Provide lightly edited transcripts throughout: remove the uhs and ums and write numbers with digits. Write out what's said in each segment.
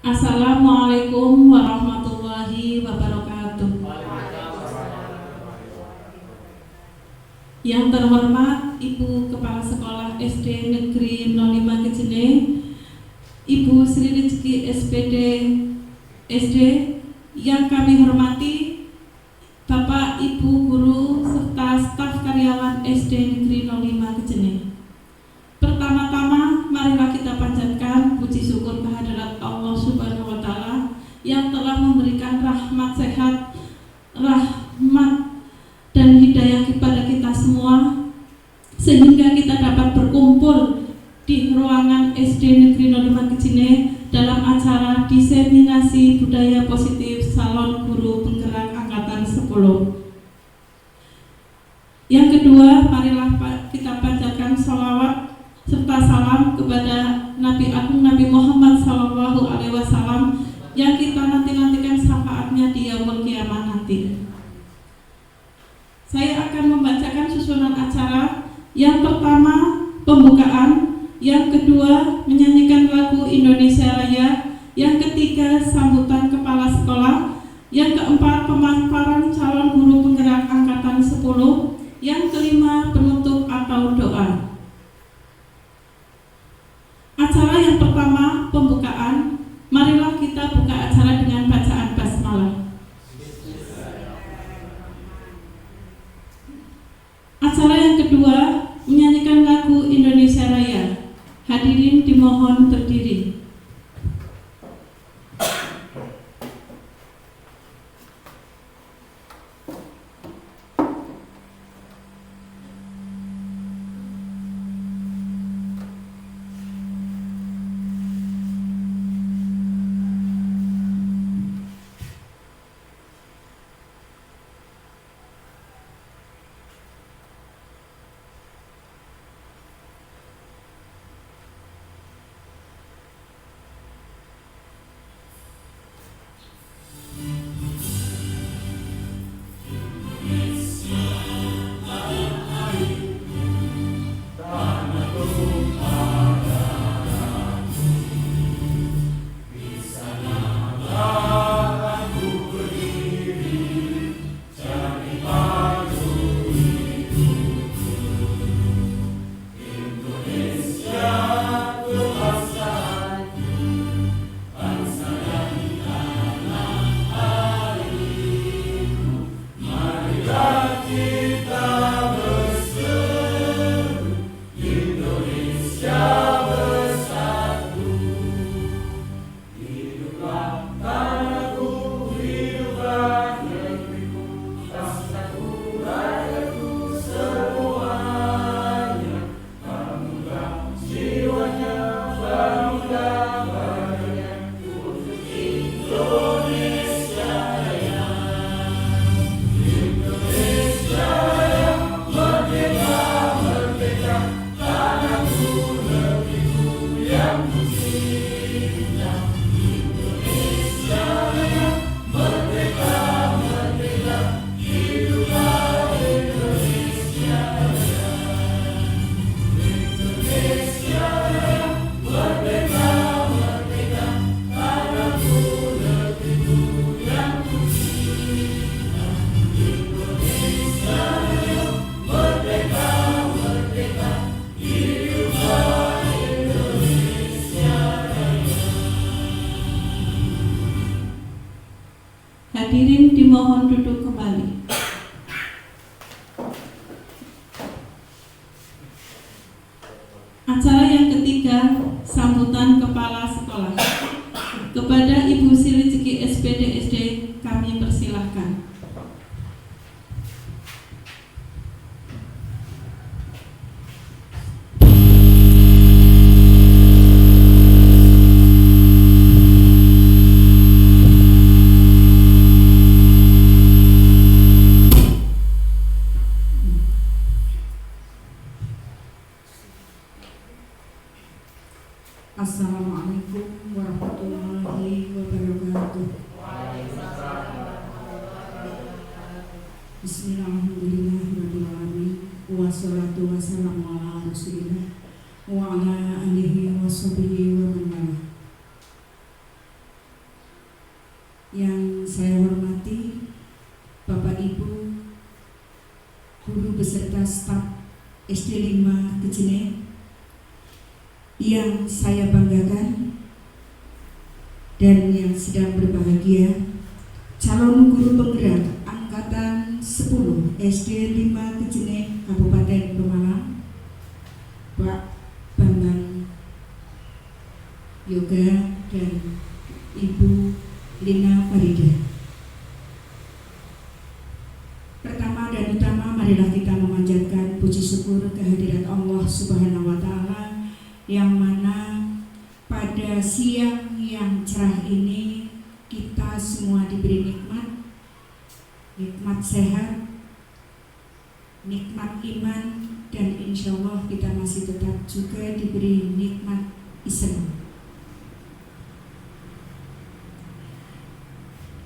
Assalamualaikum warahmatullahi wabarakatuh. Yang terhormat Ibu Kepala Sekolah SD Negeri 05 Kejene, Ibu Sri Rizki SPD SD, yang kami hormati Bapak Ibu Guru serta staf karyawan SD Negeri 05 Kejene. Pertama-tama marilah kita panjatkan puji syukur kehadirat Allah Subhanahu wa Ta'ala yang telah memberikan rahmat sehat, rahmat dan hidayah kepada kita semua, sehingga kita dapat berkumpul di ruangan SD Negeri 05 Kejene dalam acara diseminasi budaya positif Salon Guru Penggerak Angkatan 10. Yang kedua, marilah kita panjatkan sholawat serta salam kepada Nabi Agung Nabi Muhammad SAW yang kita nantikan syafaatnya di yaumul qiyamah nanti. Saya akan membacakan susunan acara. Yang pertama, pembukaan. Yang kedua, menyanyikan lagu Indonesia Raya. Yang ketiga, sambutan kepala sekolah. Yang keempat, pemaparan calon guru penggerak angkatan 10. Yang kelima, penutup atau doa. Acara yang pertama, pembukaan. Marilah kita buka acara dengan bacaan basmalah. Acara yang kedua, menyanyikan lagu Indonesia Raya. Hadirin dimohon berdiri. Hadirin dimohon duduk kembali. Acara yang ketiga, sambutan kepala sekolah. Kepada Ibu Sri Rizki SPD SD kami persilahkan. Assalamualaikum warahmatullahi wabarakatuh. Bismillahirrahmanirrahim. Wassalatu wassalamu ala Rasulillah wa ala alihi wa sahbihi wa man walah. peserta staf SD 5 Kejene yang saya banggakan dan yang sedang berbahagia, calon guru penggerak angkatan 10 SD 5 Kejene Kabupaten Pemalang, Pak Bambang Yoga dan Ibu Lina Farida. Pertama dan utama, marilah kita memanjatkan puji syukur kehadirat Allah Subhanahu wa Ta'ala, yang mana pada siang yang cerah ini kita semua diberi nikmat sehat, nikmat iman, dan insya Allah kita masih tetap juga diberi nikmat Islam.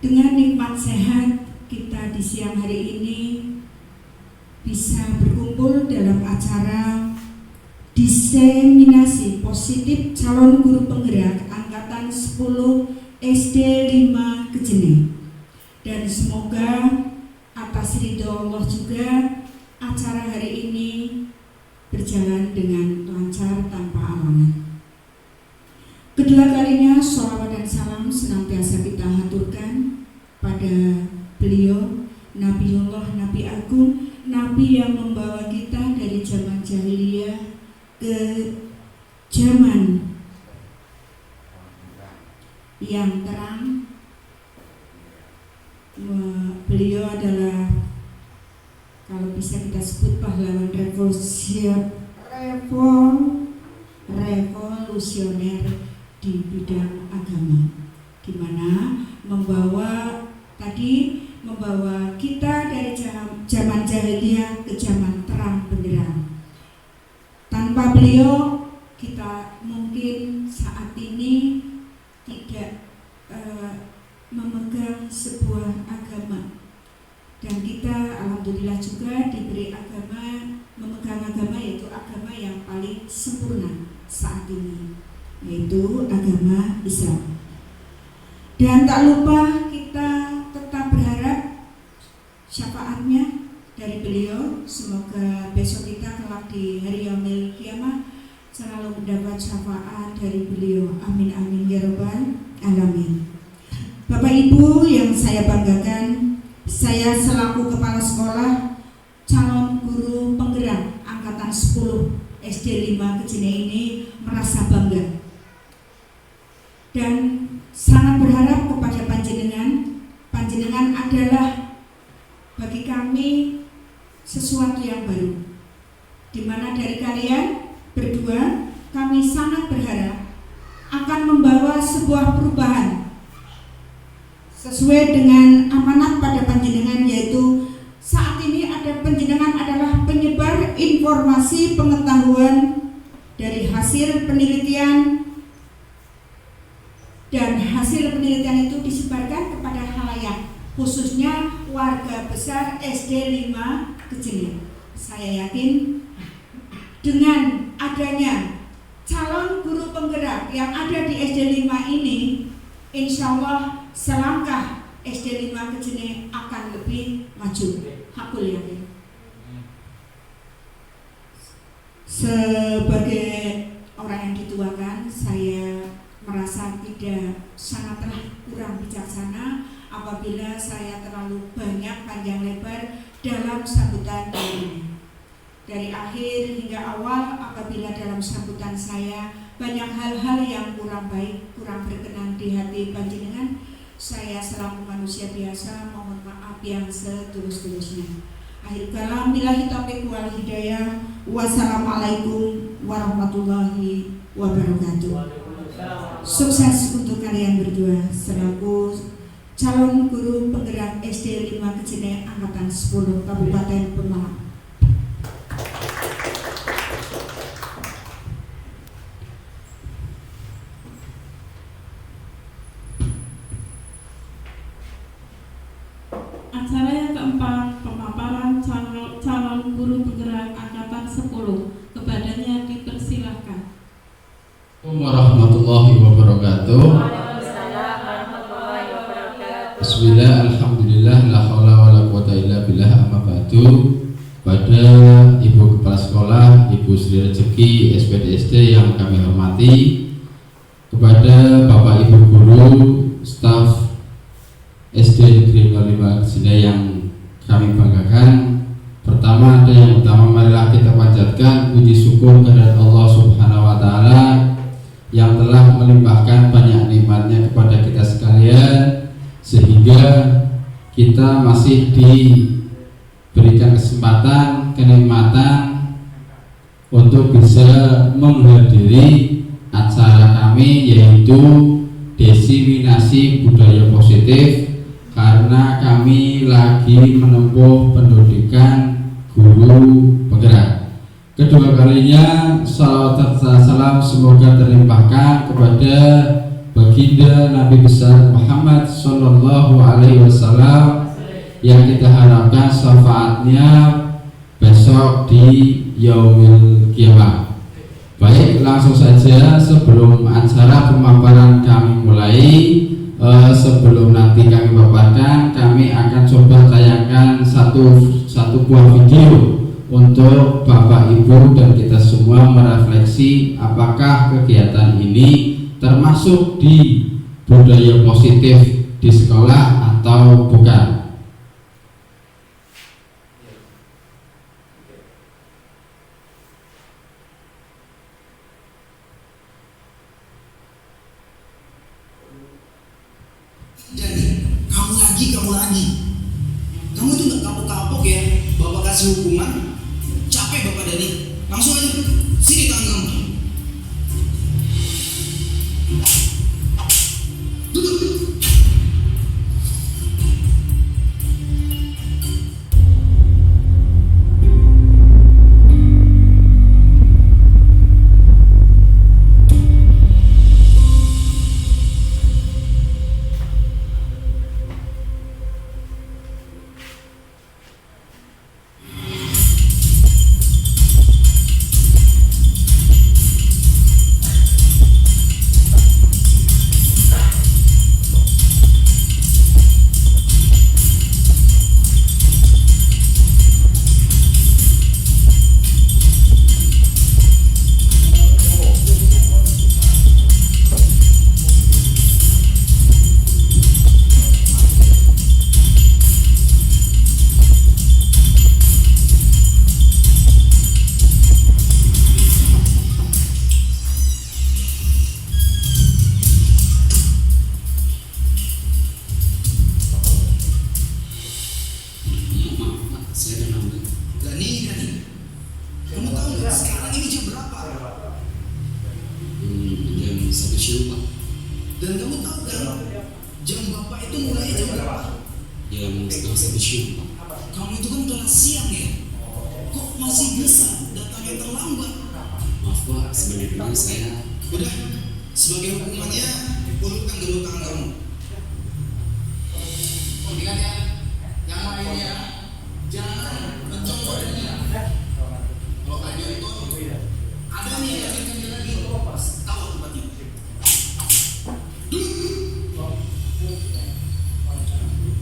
Dengan nikmat sehat, kita di siang hari ini bisa berkumpul dalam acara diseminasi positif calon guru penggerak angkatan 10 SD 5 Kejene. Dan semoga atas ridho Allah juga acara hari ini berjalan dengan lancar tanpa halangan. Kedua kalinya sholawat dan salam senantiasa kita haturkan pada beliau, Nabiullah, Nabi Agung, Nabi yang membawa kita dari zaman jahiliyah ke zaman yang terang. Beliau adalah, kalau bisa kita sebut, pahlawan revolusioner di bidang agama, di mana membawa kita dari zaman jahiliyah ke zaman terang benderang. Tanpa beliau kita mungkin saat ini tidak memegang sebuah agama, dan kita alhamdulillah juga diberi agama, memegang agama, yaitu agama yang paling sempurna saat ini, yaitu agama Islam. Dan tak lupa kita tetap berharap syafaatnya dari beliau. Semoga besok kita kelak di hari yaumil kiamah selalu mendapat syafaat dari beliau. Amin amin ya rabbal alamin. Bapak Ibu yang saya banggakan, saya selaku kepala sekolah calon guru penggerak angkatan 10 SD 5 Kejene ini merasa bangga dan sangat berharap kepada panjenengan adalah bagi kami sesuatu yang baru, di mana dari kalian berdua kami sangat berharap akan membawa sebuah perubahan sesuai dengan amanat pada panjenengan, yaitu saat ini ada panjenengan adalah penyebar informasi pengetahuan dari hasil penelitian, dan hasil penelitian itu disebarkan kepada khalayak, khususnya warga besar SD 5 Kejene. Saya yakin dengan adanya calon guru penggerak yang ada di SD 5 ini, insya Allah selangkah SD 5 Kejene akan lebih maju. Hakul yakin. Sebagai orang yang dituakan, saya merasa sangatlah kurang bijaksana apabila saya terlalu banyak panjang lebar dalam sambutan ini. Dari akhir hingga awal, apabila dalam sambutan saya banyak hal-hal yang kurang baik, kurang berkenan di hati panjenengan, saya selaku manusia biasa mohon maaf yang setulus-tulusnya. Akhir kalam, billahi taufiq wal hidayah. Wassalamualaikum warahmatullahi wabarakatuh. Sukses untuk kalian berdua selaku calon guru penggerak SD 5 Kejene angkatan 10 Kabupaten Pemalang. Acara yang keempat, pemaparan calon guru penggerak angkatan 10. Kepadanya dipersilahkan. Warahmatullahi wabarakatuh. Bismillah, alhamdulillah, la haula wa la quwata illa billah, amma ba'du. Kepada Ibu Kepala Sekolah, Ibu Sri Rezeki SPDSD yang kami hormati, kepada Bapak Ibu Guru, staf SD Negeri 05 Sini yang kami banggakan. Pertama marilah kita panjatkan puji syukur kepada Allah Subhanahu wa Ta'ala yang telah melimpahkan banyak nikmatnya kepada kita sekalian, sehingga kita masih diberikan kesempatan, kenikmatan untuk bisa menghadiri acara kami, yaitu diseminasi budaya positif, karena kami lagi menempuh pendidikan guru penggerak. Kedua kalinya salawat serta salam semoga terlimpahkan kepada baginda Nabi besar Muhammad Sallallahu Alaihi Wasallam yang kita harapkan syafaatnya besok di Yaumil Qiyamah. Baik, langsung saja sebelum acara pemaparan kami mulai, sebelum nanti kami paparkan, kami akan coba tayangkan satu buah video untuk Bapak Ibu dan kita semua merefleksi apakah kegiatan ini termasuk di budaya positif di sekolah atau bukan. Kamu itu gak kapok-kapok ya, Bapak kasih hukuman. Capek Bapak Dani. Langsung aja, sini tangan kamu. Duduk. Dan kamu tahu kan, jam Bapak itu mulai jam berapa? Jam 6:30 Pak. Kamu itu kan kelas siang ya? Kok masih bisa datangnya terlambat? Maaf Pak, sebenarnya saya. Udah, sebagai hukumannya, ulurkan dulu tangan kamu. Ingat ya, yang lainnya jangan mencong badannya. Kalau kayu itu ada nih yang kecil lagi, tahu tempatnya.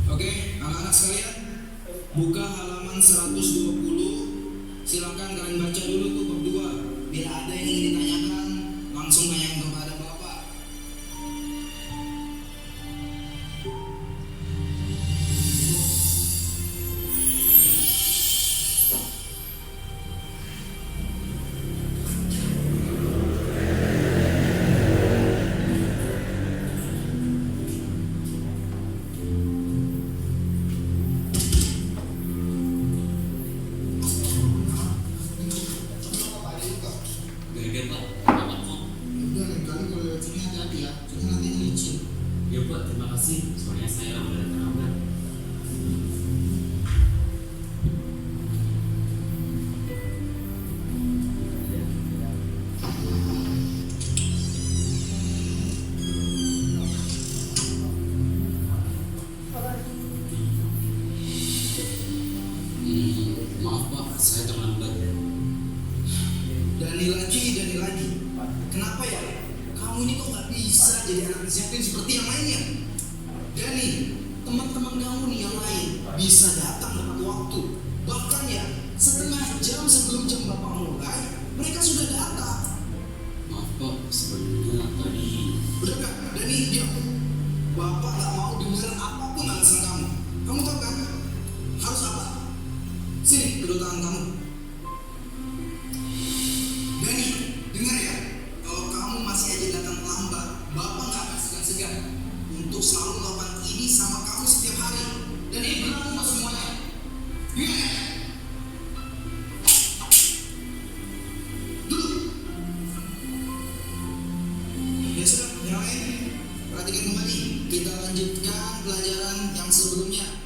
Oke, anak-anak sekalian, buka halaman 120. Silakan kalian baca dulu tuh bab 2. Bila ada yang ingin ditanyakan, langsung tanyakan kepada Bapak. Gak Pak, kenapa kok? Udah, lain kali kalau lewat sini hati-hati ya, jangan nanti ngelicin. Ya Pak, terima kasih. Soalnya saya udah terlambat. Maaf Pak, saya terlambat. Dani lagi. Kenapa ya? Kamu ini kok gak bisa jadi anak disiplin seperti yang lainnya? Dani, teman-teman kamu nih yang lain bisa datang tepat waktu Bahkan ya, setengah jam sebelum jam Bapak mulai, mereka sudah datang. Maaf Pak, sebenarnya tadi. Udah gak? Dani, diam. Bapak gak mau dengar apapun alasan kamu. Kamu tahu kan? Harus apa? Sini, kedua tangan kamu. Dani, dengar ya. Kalau kamu masih aja datang lambat, Bapak gak akan segan-segan untuk selalu melakukan ini sama kamu setiap hari. Dan ini berlaku buat semuanya. Dengar ya? Ya sudah, yang lain perhatikan kembali. Kita lanjutkan pelajaran yang sebelumnya.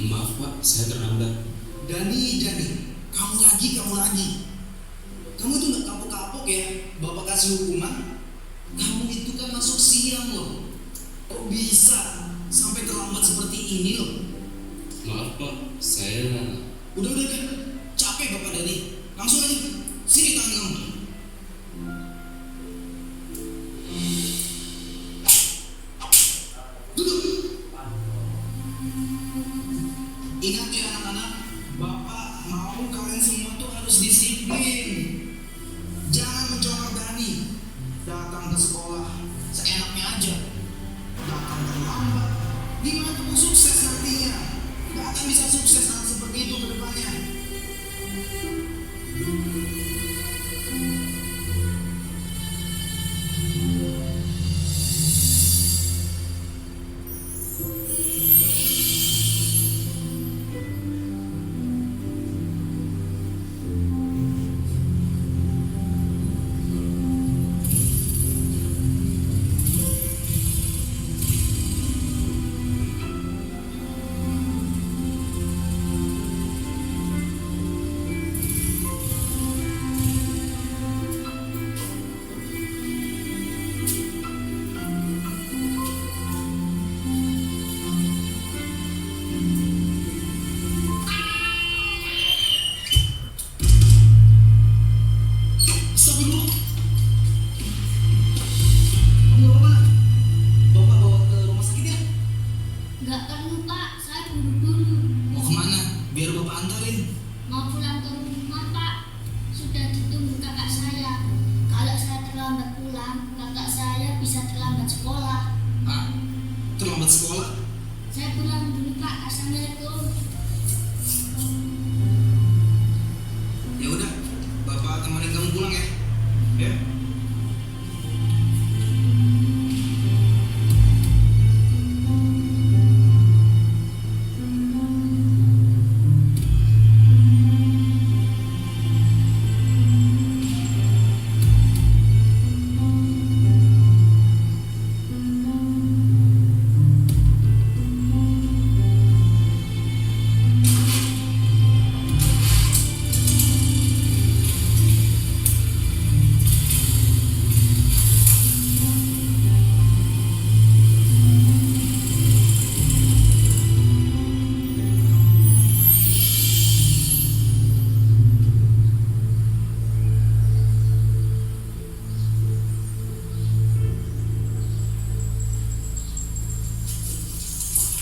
Maaf Pak, saya terlambat. Dani, kamu lagi. Kamu tuh gak kapok-kapok ya, Bapak kasih hukuman. Kamu itu kan masuk siang loh. Kok bisa sampai terlambat seperti ini loh? Maaf Pak, saya. Udah, capek Bapak Dani. Langsung aja, sini tangan kamu. Duduk. Ingat ya anak-anak, Bapak mau kalian semua tuh harus disiplin. Jangan mencolok Dani. Datang ke sekolah seenaknya aja. Datang terlambat. Gimana kamu sukses nantinya? Gak akan bisa sukses nanti seperti itu ke depannya. Stop dulu. Kamu bawa mana? Bapak bawa ke rumah sakit ya? Nggak perlu Pak, saya buru-buru. Mau kemana? Biar Bapak antarin. Mau pulang ke rumah Pak. Sudah ditunggu kakak saya. Kalau saya terlambat pulang, kakak saya bisa terlambat sekolah. Ah, terlambat sekolah? Saya pulang dulu Pak. Assalamualaikum. Ya udah, Bapak temenin kamu pulang ya. Ya.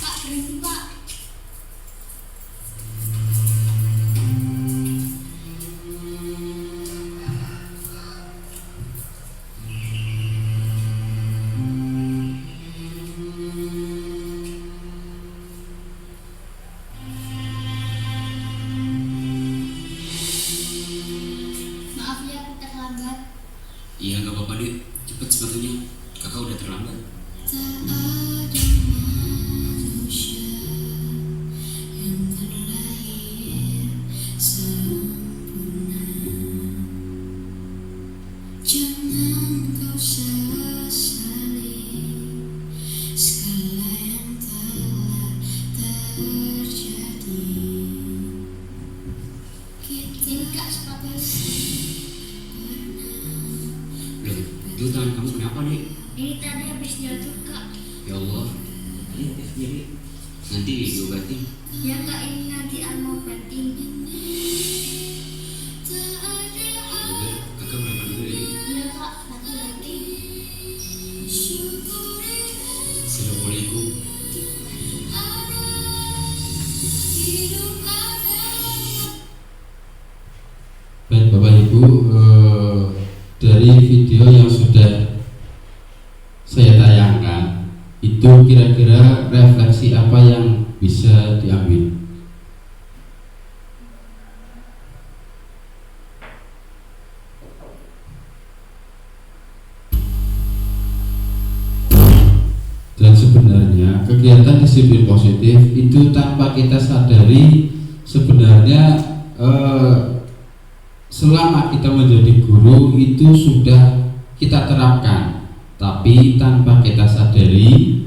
Pak, berhenti Pak. Maaf ya, aku terlambat. Iya nggak apa-apa Dek, cepet sepatunya. Kakak udah terlambat. Tak ada manusia yang terlahir sempurna. Jangan kau sesali segala yang telah terjadi. Kita sepatu Loh, itu tangan kamu kenapa Dek? Ini tadi habis jatuh kak. Ya Allah, nanti diobatin. Ya kak, ini nanti Al obatin. Udah, kakak berangkat dulu ya. Iya kak, hati-hati. Assalamualaikum. Baik Bapak Ibu, dari video yang sudah saya tayangkan, itu kira-kira refleksi apa yang bisa diambil? Dan sebenarnya kegiatan disiplin positif itu tanpa kita sadari sebenarnya selama kita menjadi guru itu sudah kita terapkan, tapi tanpa kita sadari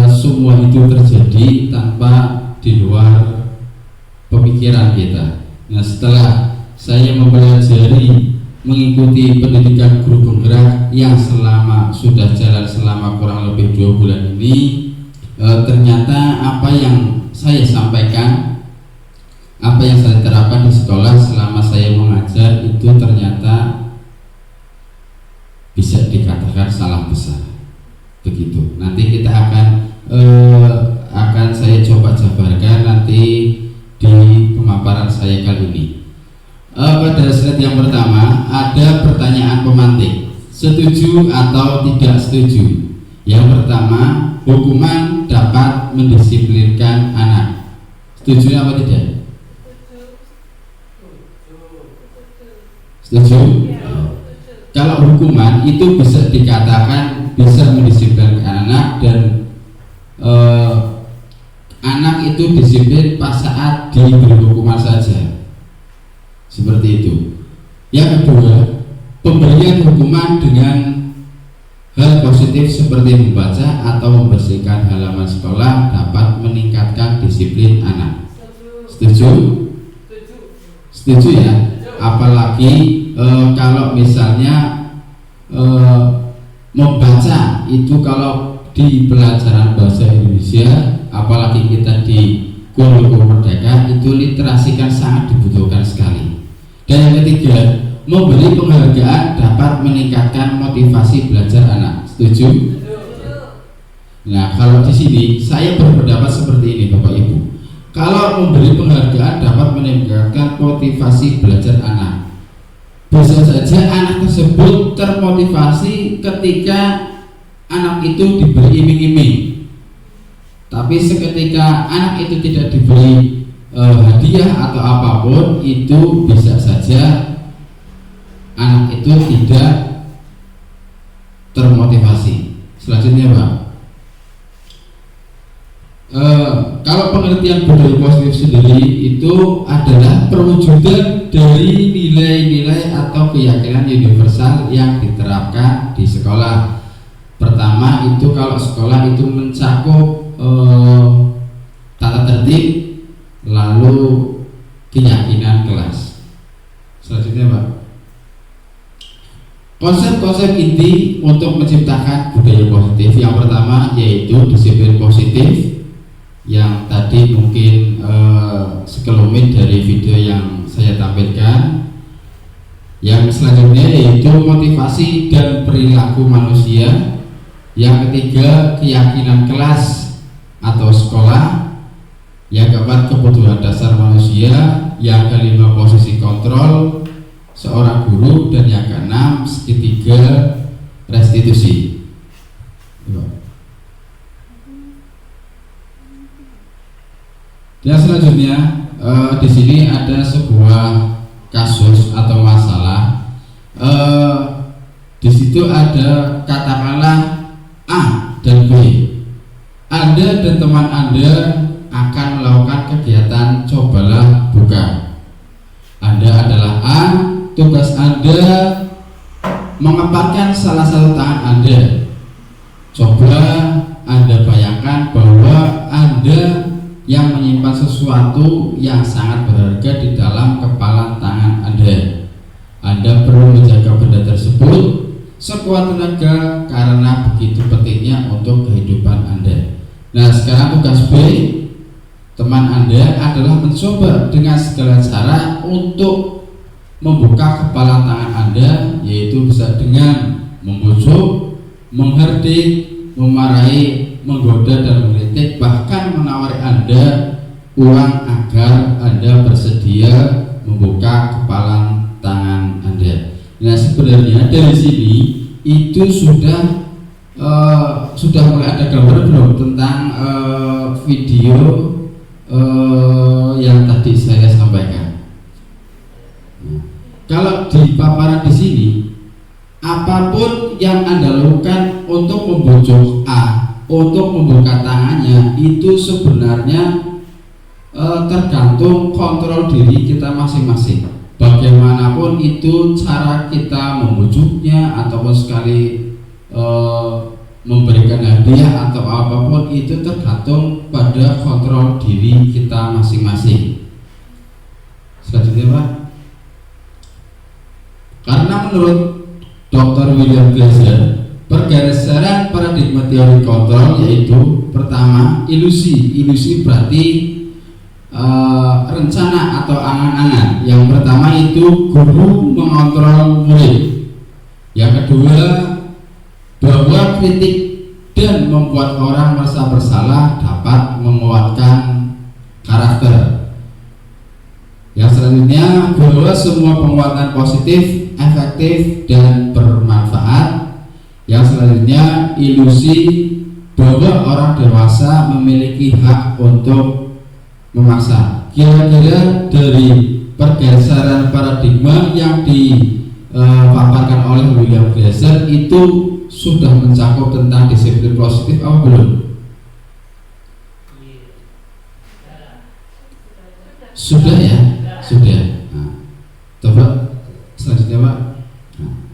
semua itu terjadi tanpa di luar pemikiran kita. Nah, setelah saya mempelajari mengikuti pendidikan guru penggerak yang sudah jalan selama kurang lebih 2 bulan ini, ternyata apa yang saya sampaikan, apa yang saya terapkan di sekolah selama saya mengajar itu ternyata bisa dikatakan salah besar. Begitu. Nanti kita akan saya coba jabarkan nanti di pemaparan saya kali ini. Pada slide yang pertama ada pertanyaan pemantik, setuju atau tidak setuju. Yang pertama, hukuman dapat mendisiplinkan anak. Setuju apa tidak? Setuju? Kalau hukuman itu bisa dikatakan bisa mendisiplinkan anak, dan anak itu disiplin pas saat diberi hukuman saja. Seperti itu. Yang kedua, pemberian hukuman dengan hal positif seperti membaca atau membersihkan halaman sekolah dapat meningkatkan disiplin anak. Setuju? Setuju ya? Apalagi kalau misalnya membaca itu, kalau di pelajaran bahasa Indonesia, apalagi kita di kurikulum Merdeka, itu literasi kan sangat dibutuhkan sekali. Dan yang ketiga, memberi penghargaan dapat meningkatkan motivasi belajar anak. Setuju? Nah, kalau di sini saya berpendapat seperti ini Bapak Ibu. Kalau memberi penghargaan dapat meningkatkan motivasi belajar anak, bisa saja anak tersebut termotivasi ketika anak itu diberi iming-iming. Tapi seketika anak itu tidak diberi hadiah atau apapun, itu bisa saja anak itu tidak termotivasi. Selanjutnya Pak, kalau pengertian budaya positif sendiri itu adalah perwujudan dari nilai-nilai atau keyakinan universal yang diterapkan di sekolah. Pertama itu, kalau sekolah itu mencakup tata tertib, lalu keyakinan kelas. Selanjutnya Pak, konsep-konsep inti untuk menciptakan budaya positif. Yang pertama yaitu disiplin positif, yang tadi mungkin sekelumit dari video yang saya tampilkan. Yang selanjutnya yaitu motivasi dan perilaku manusia. Yang ketiga, keyakinan kelas atau sekolah. Yang keempat, kebutuhan dasar manusia. Yang kelima, posisi kontrol seorang guru. Dan yang keenam, segitiga restitusi. Dan selanjutnya di sini ada sebuah kasus atau masalah. Di situ ada katakanlah A dan B. Anda dan teman Anda akan melakukan kegiatan cobalah buka. Anda adalah A, tugas Anda mengepakkan salah satu tangan Anda. Coba Anda bayangkan bahwa Anda yang menyimpan sesuatu yang sangat berharga di dalam kepalan tangan Anda. Anda perlu menjaga benda tersebut sekuat tenaga karena begitu pentingnya untuk kehidupan Anda. Nah, sekarang tugas B teman Anda adalah mencoba dengan segala cara untuk membuka kepala tangan Anda, yaitu bisa dengan membujuk, mengherdik, memarahi, menggoda dan mengkritik, bahkan menawari Anda uang agar Anda bersedia membuka kepala tangan Anda. Nah, sebenarnya dari sini itu sudah mulai ada gambar belum tentang video yang tadi saya sampaikan. Kalau di paparan di sini, apapun yang Anda lakukan untuk membujuk A, untuk membuka tangannya, itu sebenarnya tergantung kontrol diri kita masing-masing. Bagaimanapun itu cara kita membujuknya ataupun sekali memberikan hadiah atau apapun, itu tergantung pada kontrol diri kita masing-masing. Selanjutnya Pak, karena menurut Dr. William Glasser, pergeseran paradigma teori kontrol yaitu pertama ilusi. Ilusi berarti rencana atau angan-angan. Yang pertama itu guru mengontrol murid. Yang kedua, bahwa kritik dan membuat orang merasa bersalah dapat menguatkan karakter. Yang selanjutnya, bahwa semua penguatan positif, efektif dan bermanfaat. Yang selanjutnya, ilusi bahwa orang dewasa memiliki hak untuk memaksa. Kira-kira dari pergeseran paradigma yang dipaparkan oleh William Glasser itu sudah mencakup tentang disiplin positif apa belum? Sudah ya? Sudah. Nah, coba selanjutnya Pak. Nah,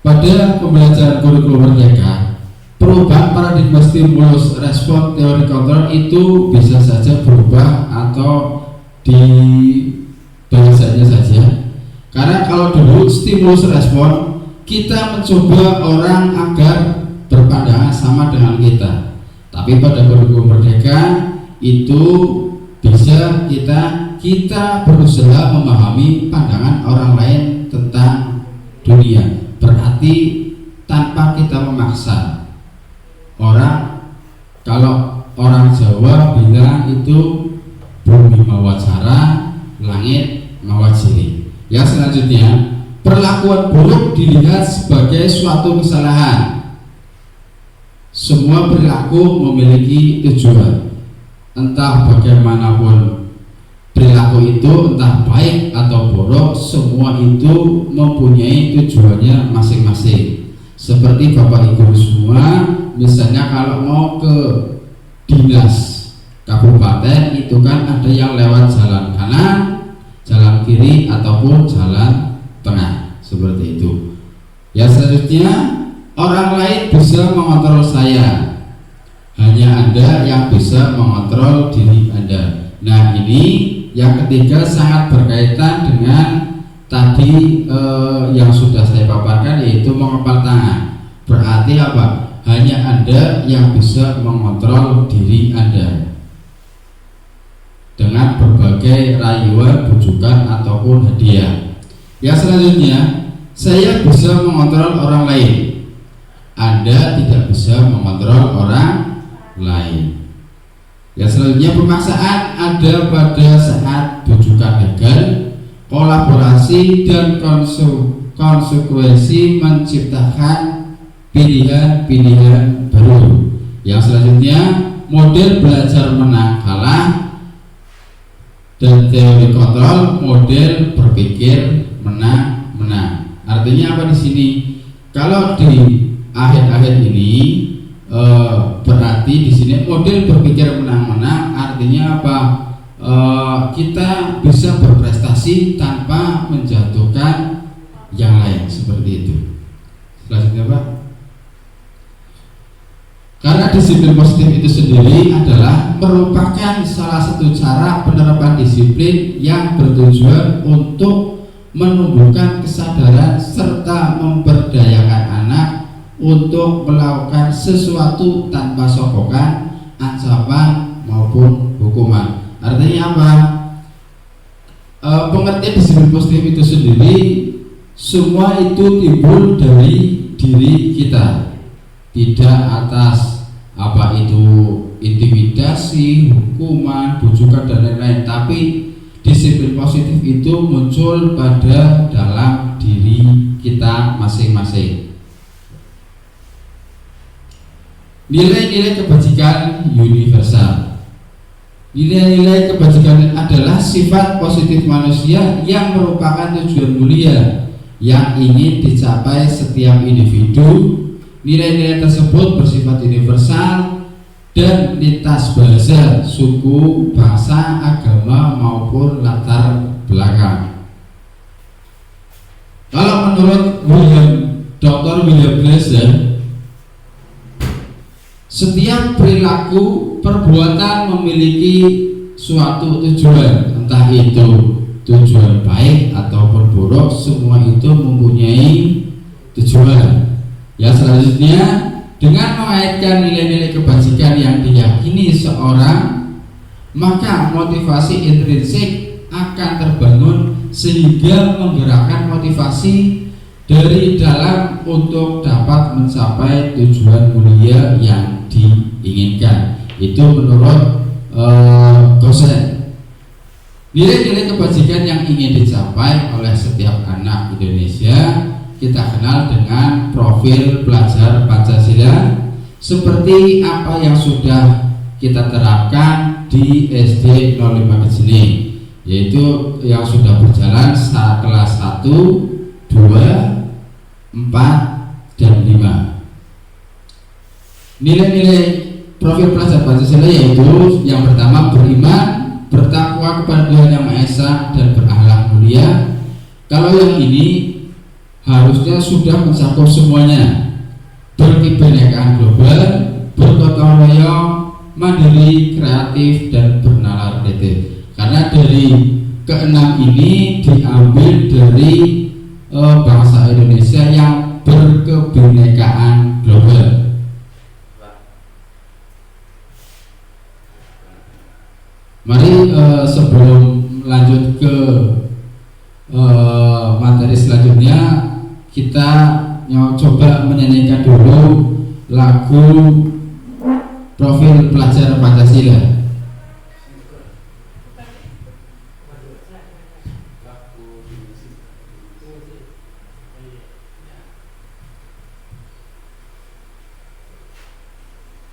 pada pembelajaran kurikulum merdeka, perubahan paradigma stimulus respon teori kontrol itu bisa saja berubah atau dibahasanya saja. Karena kalau dulu stimulus respon, kita mencoba orang agar berpandangan sama dengan kita. Tapi pada kurikulum merdeka itu bisa kita berusaha memahami pandangan orang lain tentang dunia. Berarti tanpa kita memaksa. Kalau orang Jawa bilang itu bumi mawacara, langit mawajiri. Yang selanjutnya, perlakuan buruk dilihat sebagai suatu kesalahan. Semua perilaku memiliki tujuan. Entah bagaimanapun perilaku itu, entah baik atau buruk, semua itu mempunyai tujuannya masing-masing. Seperti Bapak Ibu semua, misalnya kalau mau ke dinas kabupaten itu kan ada yang lewat jalan kanan, jalan kiri ataupun jalan tengah, seperti itu. Ya, selanjutnya orang lain bisa mengontrol saya, hanya Anda yang bisa mengontrol diri Anda. Nah, ini yang ketiga sangat berkaitan dengan tadi yang sudah saya paparkan, yaitu mengepal tangan. Berarti apa? Hanya Anda yang bisa mengontrol diri Anda dengan berbagai rayuan, bujukan ataupun hadiah. Yang selanjutnya, saya bisa mengontrol orang lain. Anda tidak bisa mengontrol orang lain. Yang selanjutnya, pemaksaan ada pada saat bujukan gagal, kolaborasi dan konsekuensi menciptakan pilihan-pilihan baru. Yang selanjutnya, model belajar menang kalah, dan teori kontrol model berpikir menang-menang. Artinya apa di sini? Kalau di akhir-akhir ini berarti di sini model berpikir menang-menang artinya apa? Kita bisa berprestasi tanpa menjatuhkan yang lain, seperti itu. Selanjutnya Pak. Karena disiplin positif itu sendiri adalah merupakan salah satu cara penerapan disiplin yang bertujuan untuk menumbuhkan kesadaran serta memberdayakan anak untuk melakukan sesuatu tanpa sokokan, ancaman maupun hukuman. Artinya apa? Pengertian disiplin positif itu sendiri semua itu timbul dari diri kita, tidak atas apa itu intimidasi, hukuman, bujukan dan lain-lain, tapi disiplin positif itu muncul pada dalam diri kita masing-masing. Nilai-nilai kebajikan universal. Nilai-nilai kebajikan adalah sifat positif manusia yang merupakan tujuan mulia yang ingin dicapai setiap individu. Nilai-nilai tersebut bersifat universal dan lintas bahasa, suku, bangsa, agama maupun latar belakang. Kalau menurut Dr. William Glasser, setiap perilaku perbuatan memiliki suatu tujuan, entah itu tujuan baik ataupun buruk, semua itu mempunyai tujuan. Ya, selanjutnya dengan mengaitkan nilai-nilai kebajikan yang diyakini seorang, maka motivasi intrinsik akan terbangun sehingga menggerakkan motivasi dari dalam untuk dapat mencapai tujuan mulia yang diinginkan. Itu menurut Gosen. Nilai-nilai kebajikan yang ingin dicapai oleh setiap anak Indonesia kita kenal dengan profil pelajar Pancasila seperti apa yang sudah kita terapkan di SD 05 Kejene, yaitu yang sudah berjalan kelas 1, 2, 4, dan 5. Nilai-nilai profil pelajar Pancasila yaitu yang pertama beriman, bertakwa kepada Tuhan Yang Maha Esa dan berakhlak mulia. Kalau yang ini harusnya sudah mencakup semuanya: berkebinekaan global, bergotong royong, mandiri, kreatif, dan bernalar kreatif. Karena dari keenam ini diambil dari bangsa Indonesia yang berkebinekaan global. Mari sebelum lanjut ke materi selanjutnya, kita coba menyanyikan dulu lagu profil pelajar Pancasila.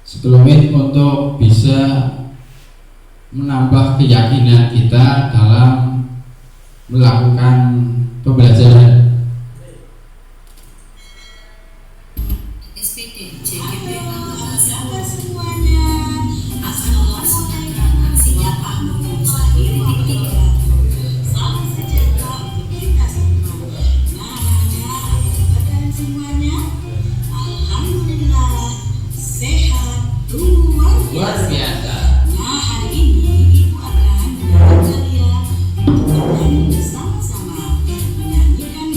Sebelumnya untuk bisa menambah keyakinan kita dalam melakukan pembelajaran. SPD JGP sahabat semuanya akan melaksanakan aksi nyata mengusaha titik 3. Salam sejahtera untuk kita semua. Nah, semuanya, alhamdulillah sehat luar biasa. Nah, hari ini Ibu akan mengajak kalian untuk bersama-sama menyanyikan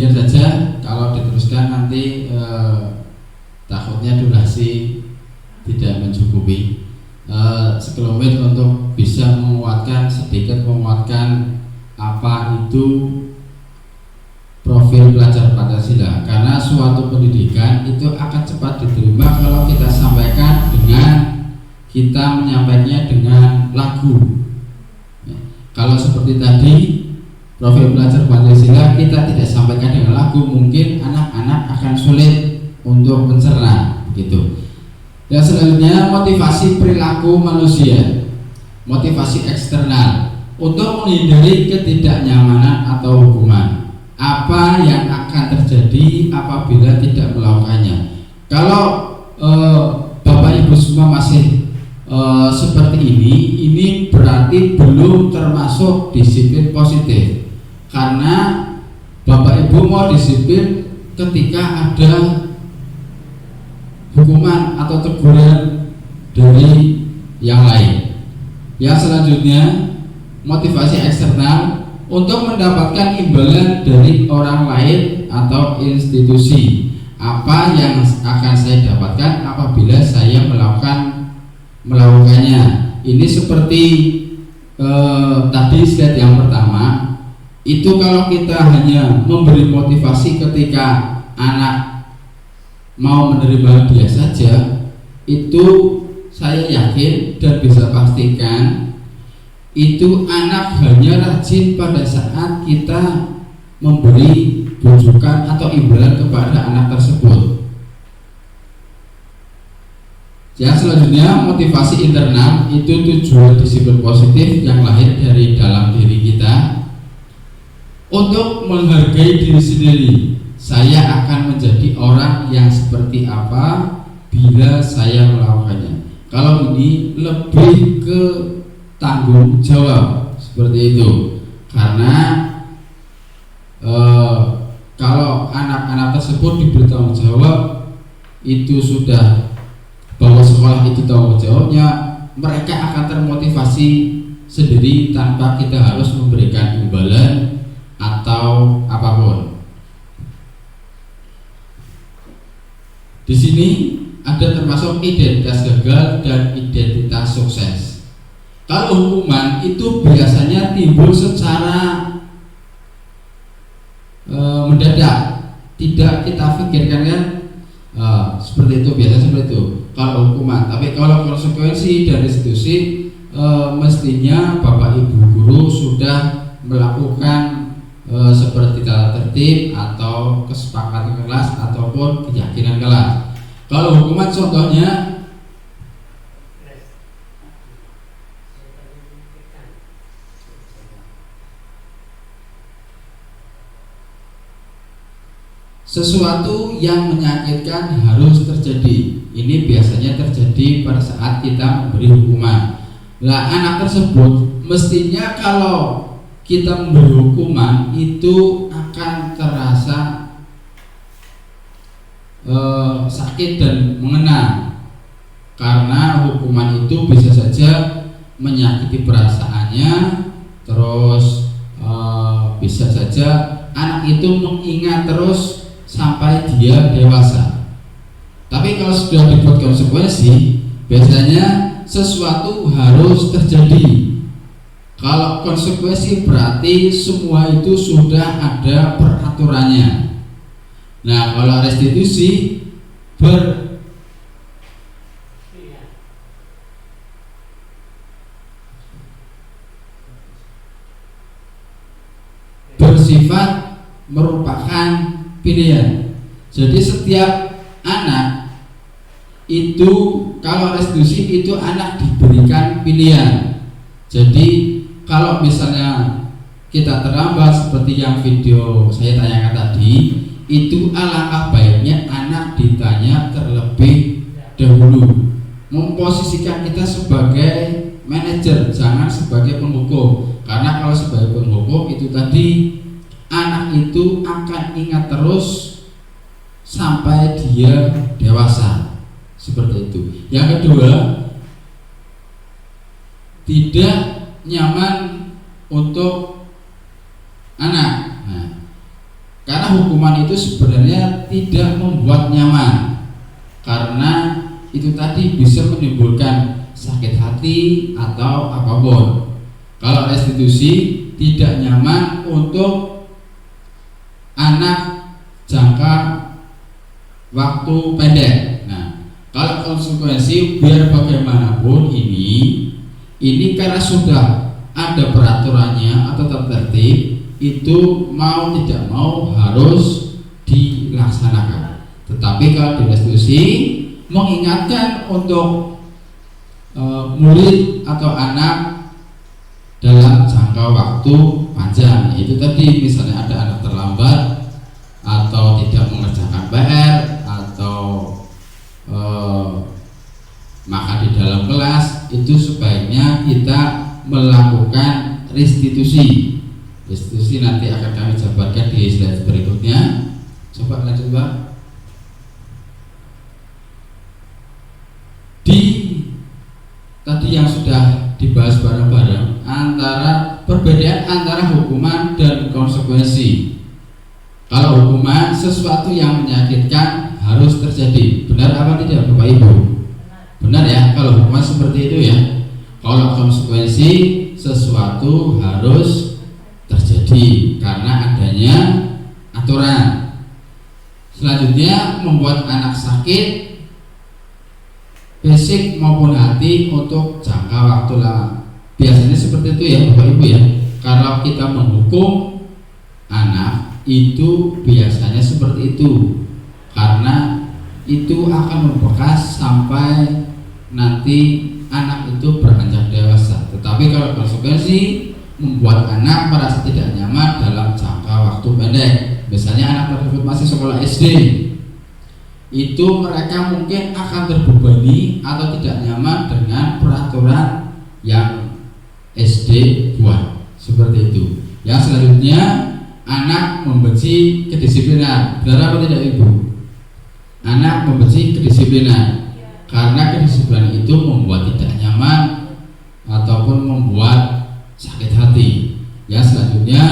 demikian saja. Kalau diteruskan nanti takutnya durasi tidak mencukupi. Sekelumit untuk bisa sedikit menguatkan apa itu profil pelajar Pancasila, karena suatu pendidikan itu akan cepat diterima kalau kita sampaikan kita menyampaikannya dengan lagu. Kalau seperti tadi profil pelajar Pancasila kita tidak sampaikan dengan lagu, mungkin anak-anak akan sulit untuk mencerna begitu. Dan selanjutnya motivasi perilaku manusia, motivasi eksternal untuk menghindari ketidaknyamanan atau hukuman. Apa yang akan terjadi apabila tidak melakukannya? Kalau Bapak Ibu semua masih seperti ini berarti belum termasuk disiplin positif, karena Bapak Ibu mau disiplin ketika ada hukuman atau teguran dari yang lain. Yang selanjutnya motivasi eksternal untuk mendapatkan imbalan dari orang lain atau institusi. Apa yang akan saya dapatkan apabila saya melakukannya? Ini seperti tadi slide yang pertama. Itu kalau kita hanya memberi motivasi ketika anak mau menerima dia saja, itu saya yakin dan bisa pastikan itu anak hanya rajin pada saat kita memberi bujukan atau imbalan kepada anak tersebut. Yang selanjutnya motivasi internal, itu tujuan disiplin positif yang lahir dari dalam diri kita untuk menghargai diri sendiri. Saya akan menjadi orang yang seperti apa bila saya melakukannya. Kalau ini lebih ke tanggung jawab seperti itu, karena kalau anak-anak tersebut diberi tanggung jawab, itu sudah bahwa sekolah itu tanggung jawabnya, mereka akan termotivasi sendiri tanpa kita harus memberikan imbalan atau apapun. Di sini ada termasuk identitas gagal dan identitas sukses. Kalau hukuman itu biasanya timbul secara mendadak, tidak kita pikirkan kan, seperti itu, biasa seperti itu kalau hukuman. Tapi kalau konsekuensi dari institusi, mestinya Bapak Ibu guru sudah melakukan seperti tata tertib atau kesepakatan kelas ataupun keyakinan kelas. Kalau hukuman contohnya sesuatu yang menyakitkan harus terjadi. Ini biasanya terjadi pada saat kita memberi hukuman. Nah, anak tersebut mestinya kalau kita memberi hukuman itu akan terasa sakit dan mengena, karena hukuman itu bisa saja menyakiti perasaannya, terus bisa saja anak itu mengingat terus sampai dia dewasa. Tapi kalau sudah dibuat konsekuensi, biasanya sesuatu harus terjadi. Kalau konsekuensi berarti semua itu sudah ada peraturannya. Nah, kalau restitusi bersifat merupakan pilihan. Jadi setiap anak itu kalau restitusi itu anak diberikan pilihan. Jadi kalau misalnya kita terlambat seperti yang video saya tanyakan tadi, itu alangkah baiknya anak ditanya terlebih dahulu. Memposisikan kita sebagai manajer, jangan sebagai penghukum. Karena kalau sebagai penghukum itu tadi anak itu akan ingat terus sampai dia dewasa. Seperti itu. Yang kedua, tidak nyaman untuk anak. Nah, karena hukuman itu sebenarnya tidak membuat nyaman, karena itu tadi bisa menimbulkan sakit hati atau apapun. Kalau restitusi tidak nyaman untuk anak jangka waktu pendek. Nah, kalau konsekuensi biar bagaimanapun ini karena sudah ada peraturannya atau tertertib, itu mau tidak mau harus dilaksanakan. Tetapi kalau di restitusi mengingatkan untuk murid atau anak dalam jangka waktu panjang, itu tadi misalnya ada anak terlambat atau tidak mengerjakan PR atau makan di dalam kelas, itu sebaiknya kita melakukan restitusi. Restitusi nanti akan kami jabarkan di slide berikutnya. Coba lanjut, Pak. Tadi yang sudah dibahas bareng-bareng antara perbedaan antara hukuman dan konsekuensi. Kalau hukuman sesuatu yang menyakitkan harus terjadi, benar apa tidak Bapak Ibu? Benar ya, kalau hukuman seperti itu ya. Kalau konsekuensi sesuatu harus terjadi karena adanya aturan. Selanjutnya membuat anak sakit fisik maupun hati untuk jangka waktu lama. Biasanya seperti itu ya Bapak Ibu ya. Kalau kita menghukum anak itu biasanya seperti itu, karena itu akan membekas sampai nanti anak itu beranjak dewasa. Tetapi kalau konsekuensi membuat anak merasa tidak nyaman dalam jangka waktu pendek, misalnya anak tersebut masih sekolah SD, itu mereka mungkin akan terbebani atau tidak nyaman dengan peraturan yang SD buat, seperti itu. Yang selanjutnya anak membenci kedisiplinan, benar apa tidak Ibu? Anak membenci kedisiplinan karena kedisiplinan itu membuat tidak nyaman ataupun membuat sakit hati. Yang selanjutnya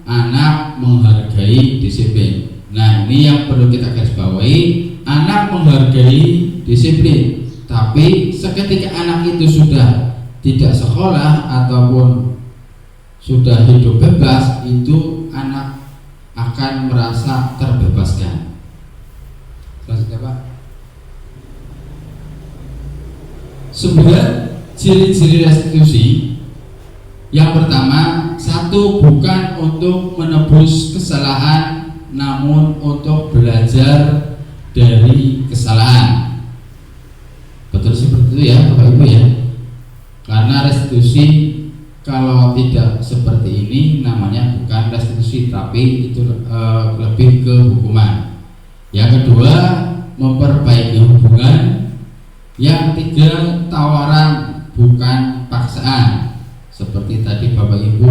anak menghargai disiplin. Nah, ini yang perlu kita garis bawahi. Anak menghargai disiplin, tapi seketika anak itu sudah tidak sekolah ataupun sudah hidup bebas, itu anak akan merasa terbebaskan. Selanjutnya Pak, 9 ciri-ciri restitusi. Yang pertama, 1, bukan untuk menebus kesalahan, namun untuk belajar dari kesalahan. Betul seperti itu ya Bapak Ibu ya. Karena restitusi kalau tidak seperti ini namanya bukan restitusi, tapi itu lebih ke hukuman. Yang kedua, memperbaiki hubungan. Yang ketiga, tawaran bukan paksaan. Seperti tadi Bapak Ibu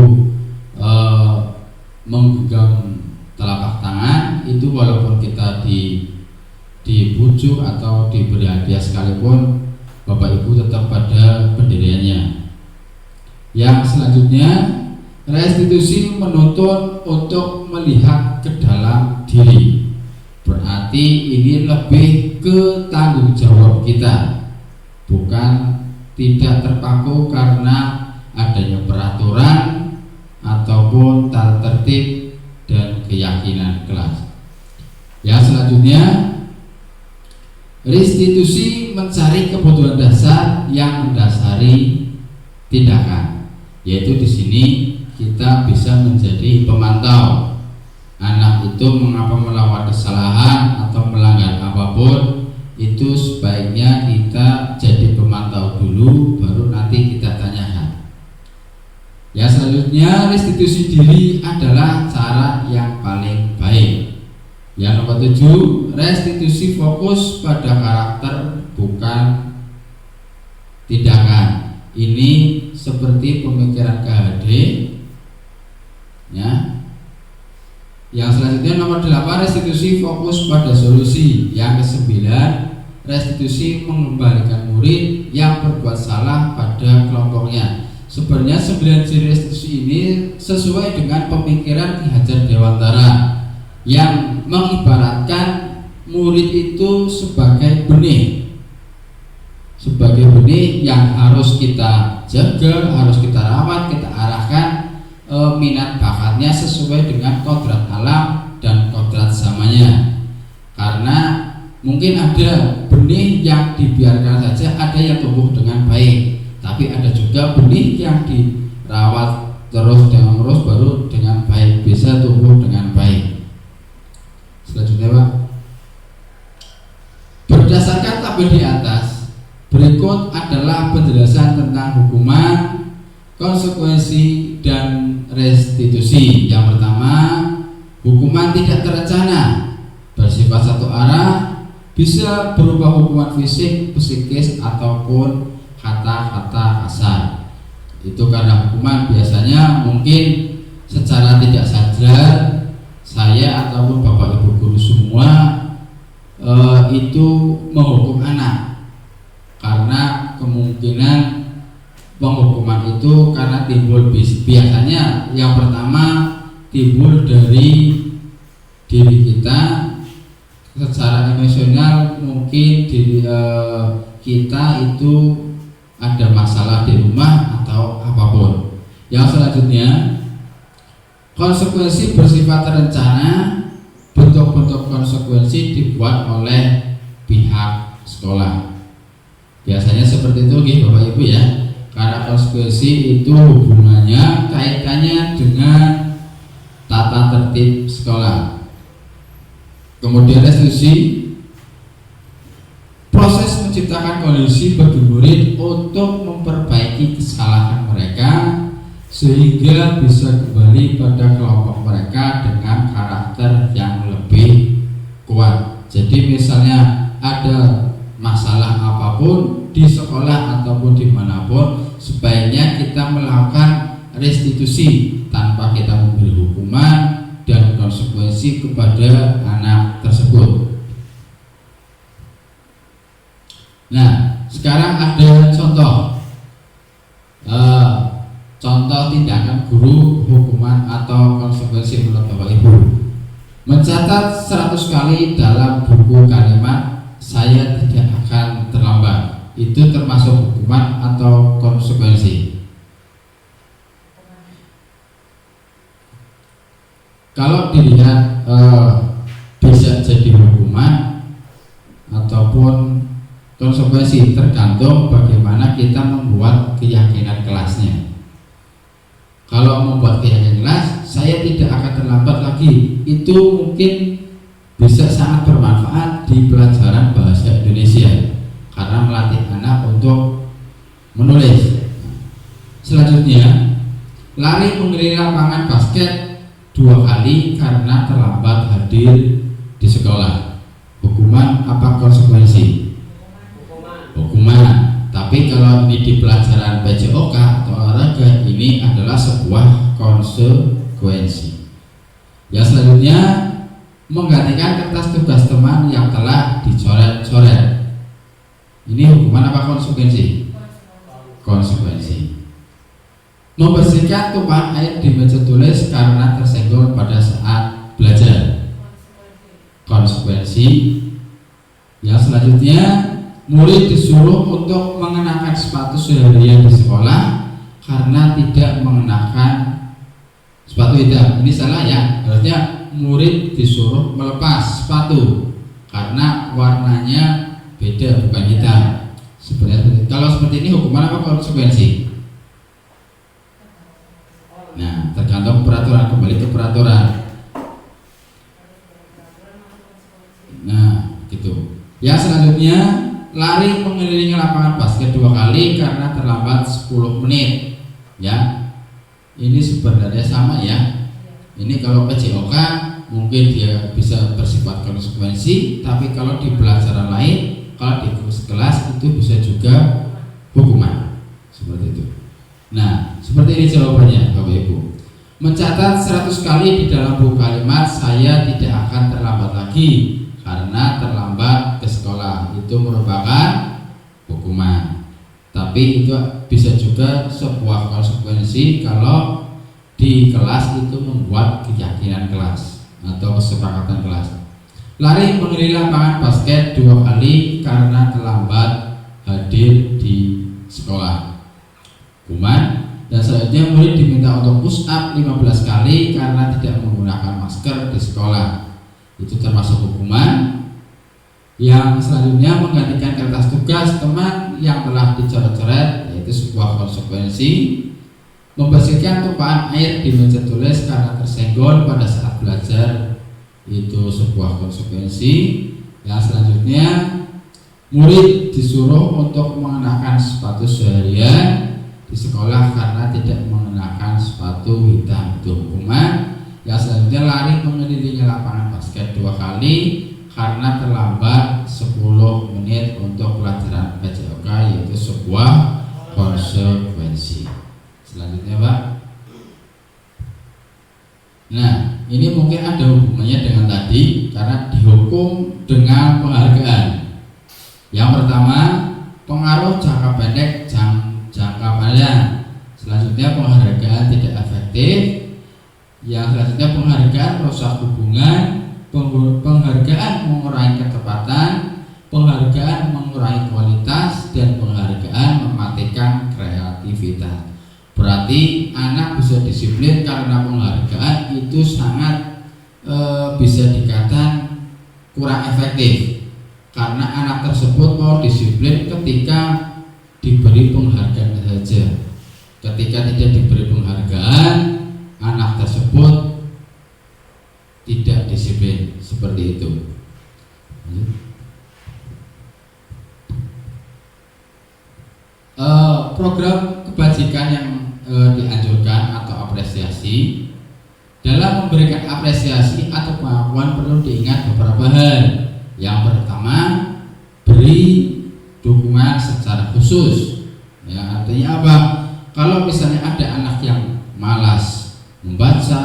menggenggam telapak tangan, itu walaupun kita dibujuk atau diberi hadiah sekalipun, Bapak Ibu tetap pada pendiriannya. Yang selanjutnya, restitusi menuntut untuk melihat ke dalam diri. Berarti ini lebih ke tanggung jawab kita, bukan tidak terpaku karena adanya peraturan ataupun tata tertib dan keyakinan kelas. Yang selanjutnya, restitusi mencari kebutuhan dasar yang mendasari tindakan, yaitu di sini kita bisa menjadi pemantau. Anak itu mengapa melakukan kesalahan atau melanggar apapun, itu sebaiknya kita jadi pemantau dulu, baru nanti kita tanyakan. Yang selanjutnya, restitusi diri adalah cara yang paling baik. Yang nomor 7, restitusi fokus pada karakter bukan tindakan. Ini seperti pemikiran KHD ya. Yang selanjutnya nomor 8, restitusi fokus pada solusi. Yang ke-9, restitusi mengembalikan murid yang berbuat salah pada kelompoknya. Sebenarnya 9 ciri restitusi ini sesuai dengan pemikiran Ki Hajar Dewantara. yang mengibaratkan murid itu sebagai benih yang harus kita jaga, harus kita rawat, kita arahkan minat bakatnya sesuai dengan kodrat alam dan kodrat zamannya. Karena mungkin ada benih yang dibiarkan saja, ada yang tumbuh dengan baik, tapi ada juga benih yang dirawat terus baru dengan baik bisa tumbuh dengan baik. Selanjutnya Pak, berdasarkan tabel di atas, berikut adalah penjelasan tentang hukuman, konsekuensi, dan restitusi. Yang pertama, hukuman tidak terencana, bersifat satu arah, bisa berupa hukuman fisik, psikis, ataupun kata-kata kasar. Itu karena hukuman biasanya mungkin secara tidak sadar saya ataupun bapak ibu guru semua itu menghukum anak, karena kemungkinan penghukuman itu karena timbul biasanya yang pertama timbul dari diri kita secara emosional. Mungkin diri kita itu ada masalah di rumah atau apapun. Yang selanjutnya, konsekuensi bersifat terencana. Bentuk-bentuk konsekuensi dibuat oleh pihak sekolah. Biasanya seperti itu Bapak Ibu ya. Karena konsekuensi itu hubungannya, kaitannya dengan tata tertib sekolah. Kemudian restitusi, proses menciptakan kondisi bagi murid untuk memperbaiki kesalahan mereka sehingga bisa kembali pada kelompok mereka dengan karakter yang lebih kuat. Jadi misalnya ada masalah apapun di sekolah ataupun dimanapun, sebaiknya kita melakukan restitusi tanpa kita memberi hukuman dan konsekuensi kepada anak tersebut. Nah, sekarang ada contoh tindakan guru, hukuman atau konsekuensi menurut Bapak Ibu. Mencatat 100 kali dalam buku kalimat "saya tidak akan terlambat", itu termasuk hukuman atau konsekuensi? Kalau dilihat bisa jadi hukuman ataupun konsekuensi, tergantung bagaimana kita membuat keyakinan kelasnya. Kalau membuat keyakinan kelas, saya tidak akan terlambat lagi, itu mungkin bisa sangat bermanfaat di pelajaran bahasa Indonesia karena melatih anak untuk menulis. Selanjutnya, lari mengelilingi lapangan basket 2 kali karena terlambat hadir di sekolah. Hukuman apa konsekuensi? Hukuman. Tapi kalau ini di pelajaran PJOK atau olahraga, ini adalah sebuah konsekuensi. Yang selanjutnya, menggantikan kertas tugas teman yang telah dicoret-coret. Ini hukuman apa konsekuensi? Konsekuensi. Membersihkan tumpahan air di meja tulis karena tersenggol pada saat belajar. Konsekuensi. Yang selanjutnya, murid disuruh untuk mengenakan sepatu seharian di sekolah karena tidak mengenakan sepatu hitam. Ini salah ya. Harusnya murid disuruh melepas sepatu karena warnanya beda, bukan hitam. Sebenarnya kalau seperti ini hukuman apa konsekuensi? Nah, tergantung peraturan, kembali ke peraturan. Nah, gitu. Yang selanjutnya, lari mengelilingi lapangan basket 2 kali karena terlambat 10 menit. Ya, ini sebenarnya sama ya. Ini kalau PJOK mungkin dia bisa bersifat konsekuensi, tapi kalau di pelajaran lain, kalau di kelas itu bisa juga hukuman. Seperti itu. Nah, seperti ini jawabannya Bapak Ibu. Mencatat 100 kali di dalam buku kalimat "saya tidak akan terlambat lagi karena terlambat ke sekolah", itu merupakan hukuman. Tapi itu bisa juga sebuah konsekuensi kalau di kelas itu membuat keyakinan kelas. atau kesepakatan kelas. Lari menghadiri lapangan basket 2 kali karena terlambat hadir di sekolah. Hukuman. Dan selanjutnya murid diminta untuk push up 15 kali karena tidak menggunakan masker di sekolah. Itu termasuk hukuman. Yang selanjutnya menggantikan kertas tugas teman yang telah dicoret-coret, yaitu sebuah konsekuensi. Membersihkan tumpahan air di meja tulis karena tersenggol pada saat belajar, itu sebuah konsekuensi. Yang selanjutnya murid disuruh untuk mengenakan sepatu seharian di sekolah karena tidak mengenakan sepatu hitam, itu hukuman. Yang selanjutnya lari mengelilingi lapangan basket 2 kali karena terlambat 10 menit untuk pelajaran PJOK, yaitu sebuah konsekuensi. Selanjutnya Pak. Nah, ini mungkin ada hubungannya dengan tadi karena dihukum dengan penghargaan. Yang pertama, pengaruh jangka pendek, jangka panjang. Selanjutnya penghargaan tidak efektif. Yang selanjutnya penghargaan merusak hubungan, penghargaan mengurangi ketepatan, penghargaan mengurangi kualitas, dan penghargaan mematikan kreativitas. Berarti anak bisa disiplin karena penghargaan itu sangat bisa dikatakan kurang efektif, karena anak tersebut mau disiplin ketika diberi penghargaan saja. Ketika tidak diberi penghargaan, anak tersebut tidak disiplin, seperti itu. Program kebajikan yang dianjurkan atau apresiasi. Dalam memberikan apresiasi atau pengakuan perlu diingat beberapa hal. Yang pertama, beri dukungan secara khusus. Ya, artinya apa? Kalau misalnya ada anak yang malas membaca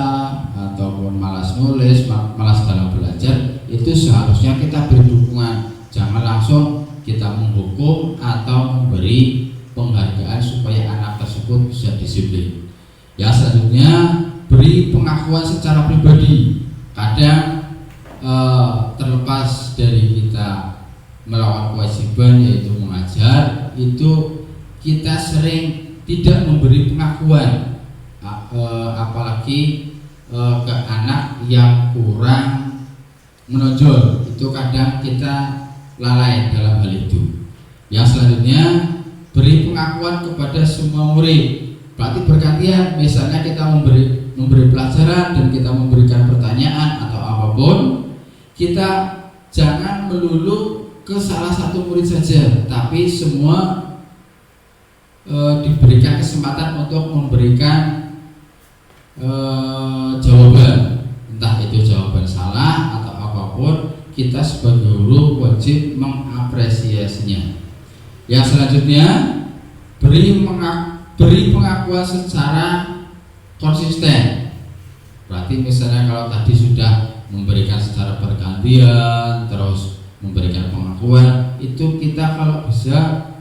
ataupun malas nulis, malas dalam belajar, itu seharusnya kita beri dukungan. Jangan langsung kita menghukum atau memberi penghargaan supaya anak tersebut bisa disiplin. Ya, selanjutnya beri pengakuan secara pribadi. Kadang terlepas dari kita melakukan kewajiban yaitu mengajar, itu kita sering tidak memberi pengakuan, apalagi ke anak yang kurang menonjol. Itu kadang kita lalai dalam hal itu. Yang selanjutnya beri pengakuan kepada semua murid. Berarti bergantian, misalnya kita memberi pelajaran dan kita memberikan pertanyaan atau apapun, kita jangan melulu ke salah satu murid saja, tapi semua diberikan kesempatan untuk memberikan jawaban, entah itu jawaban salah atau apapun, kita sebagai guru wajib mengapresiasinya. Yang selanjutnya beri pengakuan secara konsisten. Berarti misalnya kalau tadi sudah memberikan secara bergantian, terus memberikan pengakuan, itu kita kalau bisa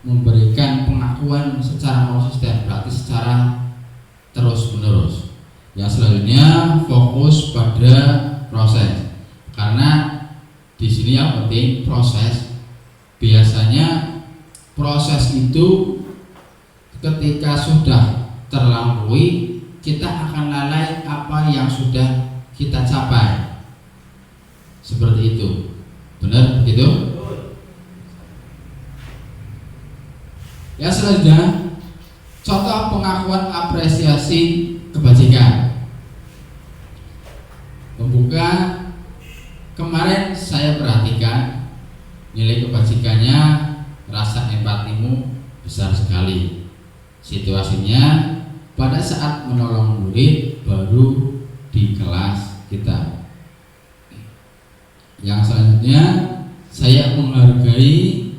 memberikan pengakuan secara konsisten, berarti secara terus menerus. Yang selanjutnya fokus pada proses, karena di sini yang penting proses. Biasanya proses itu ketika sudah terlampaui, kita akan lalai apa yang sudah kita capai. Seperti itu. Benar begitu? Ya, selanjutnya contoh pengakuan apresiasi kebajikan. Pembuka kemarin saya perhatikan nilai kebajikannya, rasa empatimu besar sekali. Situasinya pada saat menolong murid baru di kelas kita. Yang selanjutnya, saya menghargai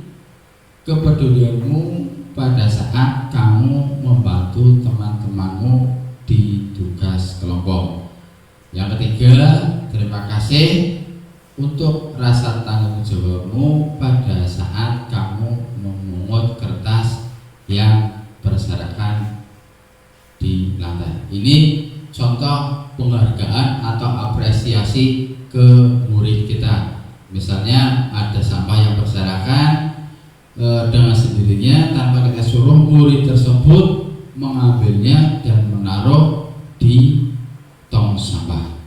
kepedulianmu pada saat kamu membantu teman-temanmu di tugas kelompok. Yang ketiga, terima kasih untuk rasa tanggung jawabmu pada saat kamu memungut kertas yang berserakan di lantai. Ini contoh contoh penghargaan atau apresiasi ke murid kita. Misalnya ada sampah yang berserakan, dengan sendirinya tanpa kita suruh, murid tersebut mengambilnya dan menaruh di tong sampah.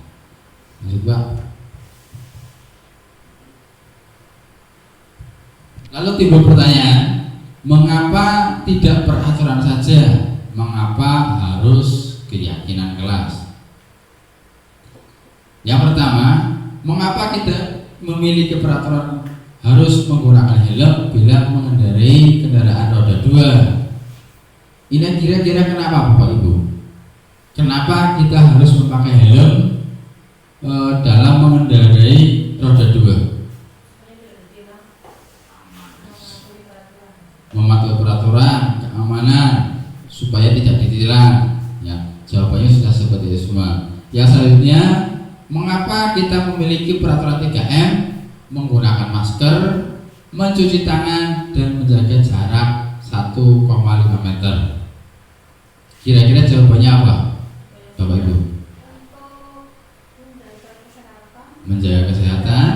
Lanjut, Pak. Lalu timbul pertanyaan, mengapa tidak peraturan saja? Mengapa harus keyakinan kelas? Yang pertama, mengapa kita memiliki peraturan harus menggunakan helm bila mengendarai kendaraan roda 2? Ini kira-kira kenapa Bapak Ibu? Kenapa kita harus memakai helm dalam mengendarai roda 2? Mematuhi peraturan, keamanan, supaya tidak ditilang. Ya, jawabannya sudah seperti itu semua. Yang selanjutnya, mengapa kita memiliki peraturan 3M, menggunakan masker, mencuci tangan, dan menjaga jarak 1,5 meter? Kira-kira jawabannya apa, Bapak Ibu? Menjaga kesehatan.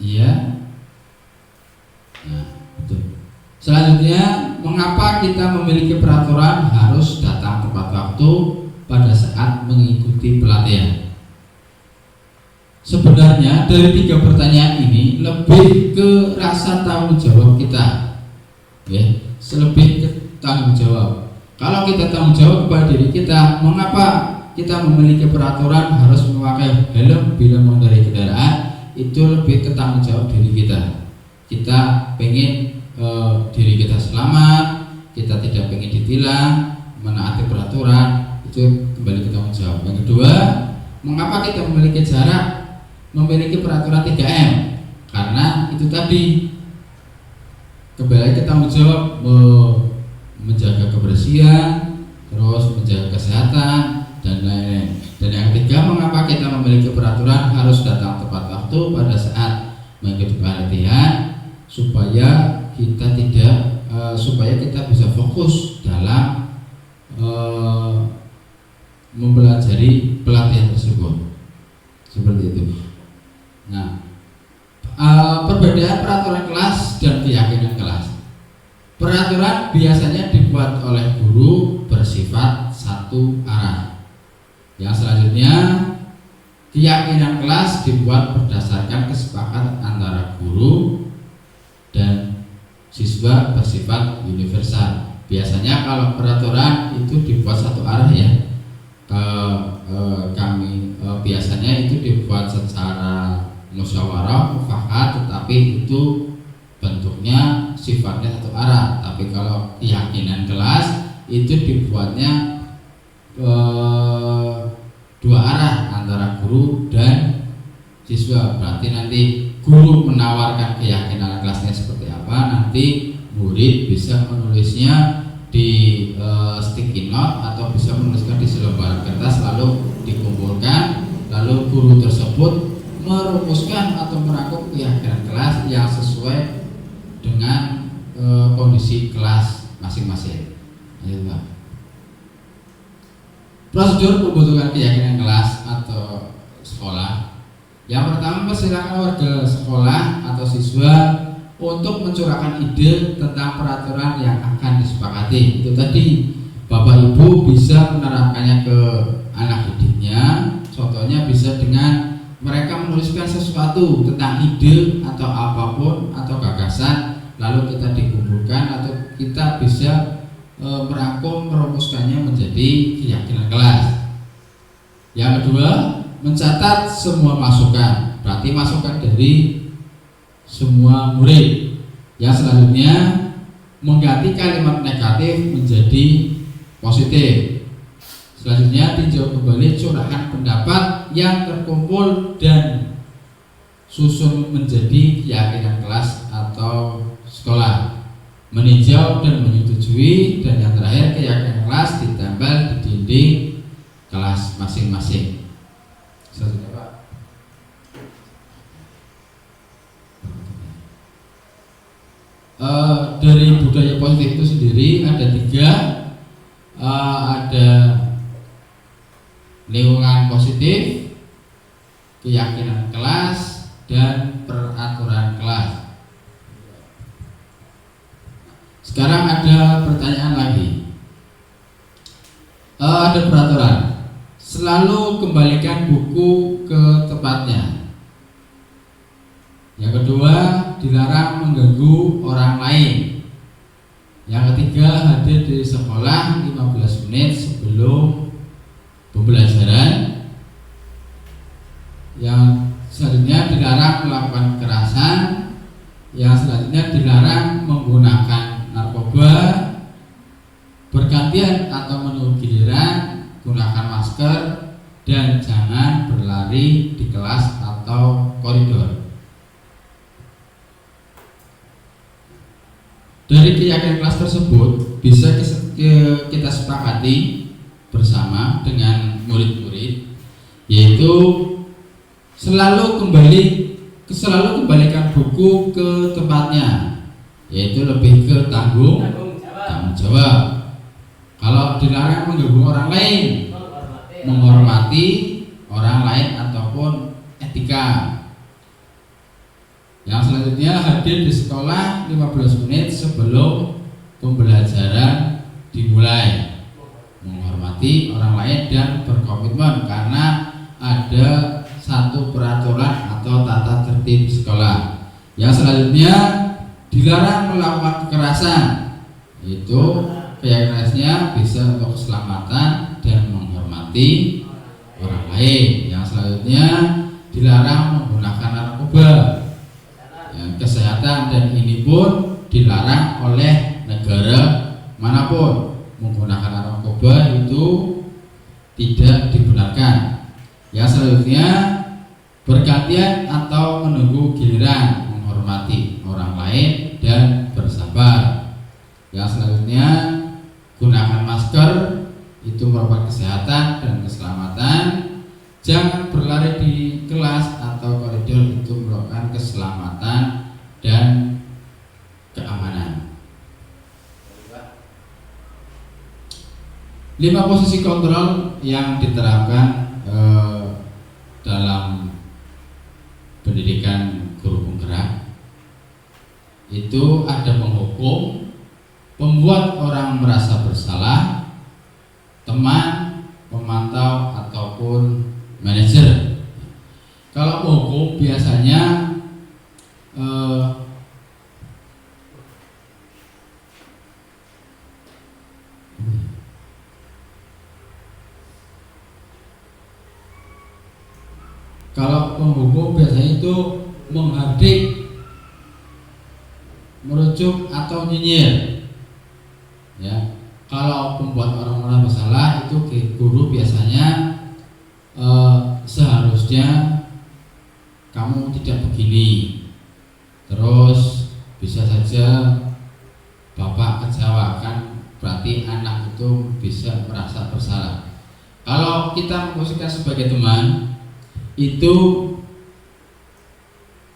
Iya. Nah, betul. Selanjutnya, mengapa kita memiliki peraturan harus datang tepat waktu pada saat mengikuti pelatihan? Sebenarnya dari 3 pertanyaan ini lebih ke rasa tanggung jawab kita, ya, lebih ke tanggung jawab. Kalau kita tanggung jawab kepada diri kita, mengapa kita memiliki peraturan harus memakai helm bila mengendarai kendaraan, itu lebih ke tanggung jawab diri kita. Kita pengen diri kita selamat, kita tidak pengen ditilang, menaati peraturan, itu kembali ke tanggung jawab. Yang kedua, mengapa kita memiliki jarak, memiliki peraturan 3M? Karena itu tadi, kembali ke tanggung jawab, menjaga kebersihan, terus menjaga kesehatan, dan lain-lain. Dan yang ketiga, mengapa kita memiliki peraturan harus datang tepat waktu pada saat mengikuti pelatihan, supaya kita bisa fokus dalam mempelajari pelatihan tersebut. Seperti itu. Nah, perbedaan peraturan kelas dan keyakinan kelas. Peraturan biasanya dibuat oleh guru bersifat satu arah. Yang selanjutnya, keyakinan kelas dibuat berdasarkan kesepakatan antara guru dan siswa bersifat universal. Biasanya kalau peraturan itu dibuat satu arah, ya, biasanya itu dibuat secara musyawarah mufakat, tetapi itu bentuknya sifatnya satu arah. Tapi kalau keyakinan kelas itu dibuatnya 2 arah antara guru dan siswa. Berarti nanti guru menawarkan keyakinan kelasnya seperti apa, nanti murid bisa menulisnya di sticky note atau bisa menuliskan di selembaran kertas, lalu dikumpulkan, lalu guru tersebut merumuskan atau merangkum keyakinan kelas yang sesuai dengan kondisi kelas masing-masing. Ayo, Pak. Prosedur pembentukan keyakinan kelas atau sekolah. Yang pertama, persilakan warga sekolah atau siswa untuk mencurahkan ide tentang peraturan yang akan disepakati. Itu tadi, Bapak Ibu bisa menerapkannya ke anak didiknya. Contohnya bisa dengan mereka menuliskan sesuatu tentang ide atau apapun atau gagasan, lalu kita dikumpulkan atau kita bisa merangkum, merumuskannya menjadi keyakinan kelas. Yang kedua, mencatat semua masukan, berarti masukan dari semua murid. Yang selanjutnya, mengganti kalimat negatif menjadi positif. Selanjutnya, tinjau kembali curahan pendapat yang terkumpul dan susun menjadi keyakinan kelas atau sekolah. Meninjau dan menyetujui, dan yang terakhir keyakinan kelas ditempel di dinding kelas masing-masing. Selanjutnya, Pak. Dari budaya positif itu sendiri ada 3, ada lingkungan positif, keyakinan kelas, dan peraturan kelas. Sekarang ada pertanyaan lagi. Ada peraturan. Selalu kembalikan buku ke tempatnya. Yang kedua, dilarang mengganggu orang lain. Yang ketiga, hadir di sekolah 15 menit sebelum pembelajaran. Yang selanjutnya dilarang melakukan kekerasan. Yang selanjutnya dilarang menggunakan narkoba, bergantian atau menunggu giliran, gunakan masker, dan jangan berlari di kelas atau koridor. Dari keyakinan kelas tersebut bisa kita sepakati bersama dengan murid-murid, yaitu selalu kembalikan buku ke tempatnya, yaitu lebih ke tanggung jawab. Kalau dilarang mengganggu orang lain, menghormati orang lain ataupun etika. Yang selanjutnya, hadir di sekolah 15 menit sebelum pembelajaran dimulai, menghormati orang lain dan berkomitmen karena ada satu peraturan atau tata tertib sekolah. Yang selanjutnya, dilarang melakukan kekerasan, yaitu keyakinannya bisa untuk keselamatan dan menghormati orang lain. Yang selanjutnya, dilarang menggunakan narkoba, kesehatan, dan ini pun dilarang oleh negara manapun. Menggunakan narkoba itu tidak dibenarkan. Yang selanjutnya, bergantian atau menunggu giliran, menghormati orang lain dan bersabar. Yang selanjutnya, gunakan masker, itu merupakan kesehatan dan keselamatan. Jangan berlari di kelas atau koridor, itu merupakan keselamatan dan keamanan. 5 posisi kontrol yang diterapkan dalam pendidikan guru penggerak itu ada menghukum, membuat orang merasa bersalah, teman, pemantau, ataupun manajer. Kalau menghukum biasanya itu menghardik, merujuk atau nyinyir. Ya, kalau membuat orang merasa bersalah itu guru biasanya seharusnya kamu tidak begini. Terus bisa saja bapak kecewakan, berarti anak itu bisa merasa bersalah. Kalau kita memposisikan sebagai teman, itu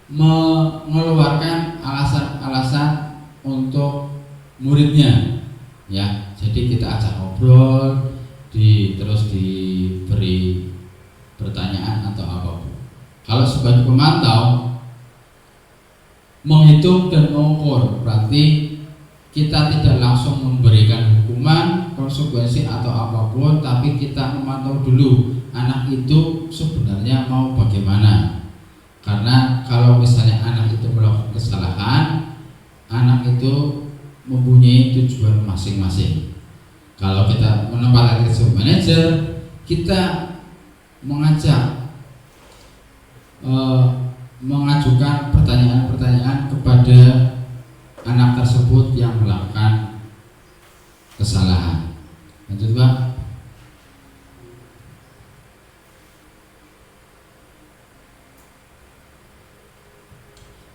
mengeluarkan alasan-alasan untuk muridnya, ya. Jadi kita ajak ngobrol, terus diberi pertanyaan atau apapun. Kalau sebagai pemantau, menghitung dan mengukur, berarti kita tidak langsung memberikan hukuman, konsekuensi atau apapun, tapi kita memantau dulu anak itu sebenarnya mau bagaimana. Karena kalau misalnya anak itu melakukan kesalahan, anak itu mempunyai tujuan masing-masing. Kalau kita menempatkan sebagai manajer, kita mengajukan pertanyaan-pertanyaan kepada anak tersebut yang melakukan kesalahan. Lanjut, Pak.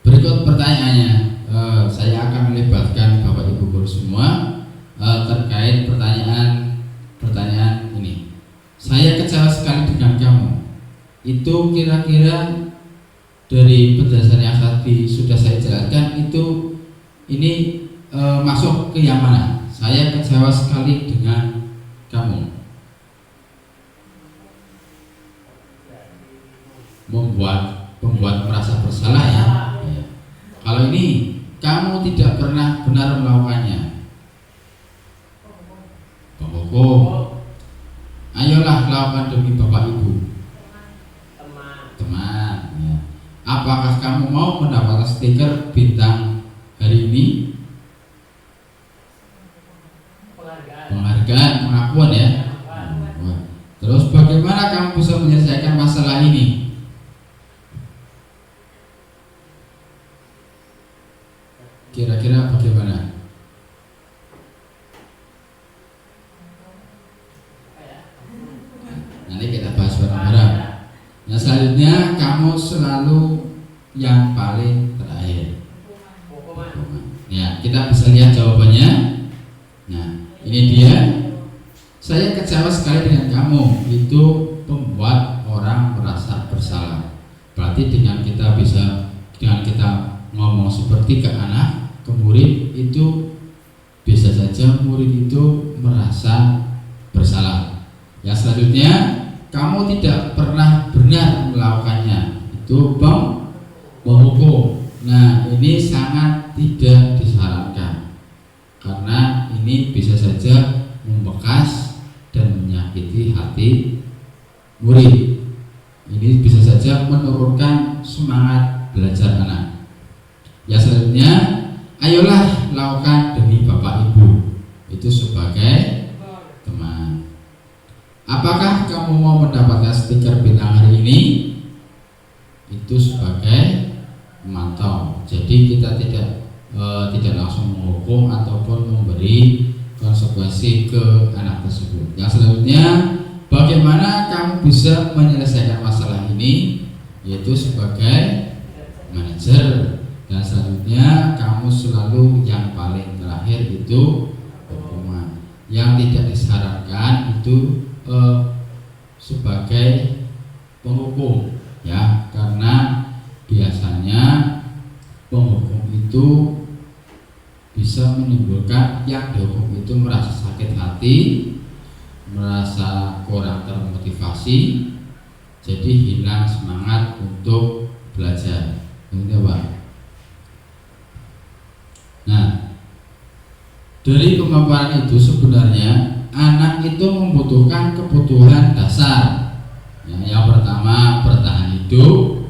Berikut pertanyaannya, saya akan melibatkan Bapak Ibu guru semua terkait pertanyaan ini. Saya kecewa sekali dengan kamu. Itu kira-kira dari penjelasan yang tadi sudah saya jelaskan, ini masuk ke yang mana? Saya kecewa sekali dengan kamu. membuat merasa bersalah ya. Kalau ini kamu tidak pernah benar melakukannya, penghukum, ayolah lakukan demi bapak ibu, teman. Ya. Apakah kamu mau mendapatkan stiker bintang hari ini? Penghargaan, pengakuan ya. Terus bagaimana kamu bisa menyelesaikan masalah ini? Kira-kira bagaimana? Nanti kita bahas bareng-bareng. Nah selanjutnya kamu selalu yang paling terakhir. Ya, kita bisa lihat jawabannya. Nah, ini dia. Saya kecewa sekali dengan kamu. Itu membuat orang merasa bersalah. Berarti dengan kita ngomong seperti ke anak, ke murid, itu bisa saja murid itu merasa bersalah. Yang selanjutnya, kamu tidak pernah benar melakukannya. Itu menghukum. Nah, ini sangat tidak disarankan karena ini bisa saja membekas dan menyakiti hati murid. Ini bisa saja menurunkan semangat belajar anak. Ya selanjutnya, ayolah lakukan demi bapak ibu. Itu sebagai teman. Apakah kamu mau mendapatkan stiker bintang hari ini? Itu sebagai memantau. Jadi kita tidak langsung menghukum ataupun memberi konsekuensi ke anak tersebut. Yang selanjutnya, bagaimana kamu bisa menyelesaikan masalah ini? Yaitu sebagai manajer. Dan selanjutnya, kamu selalu yang paling terakhir itu hukuman. Yang tidak disarankan itu sebagai penghukum, ya, karena biasanya penghukum itu bisa menimbulkan yang dihukum itu merasa sakit hati, merasa kurang termotivasi, jadi hilang semangat untuk belajar. Begitu, Pak. Nah, dari pemaparan itu sebenarnya anak itu membutuhkan kebutuhan dasar. Yang pertama bertahan hidup,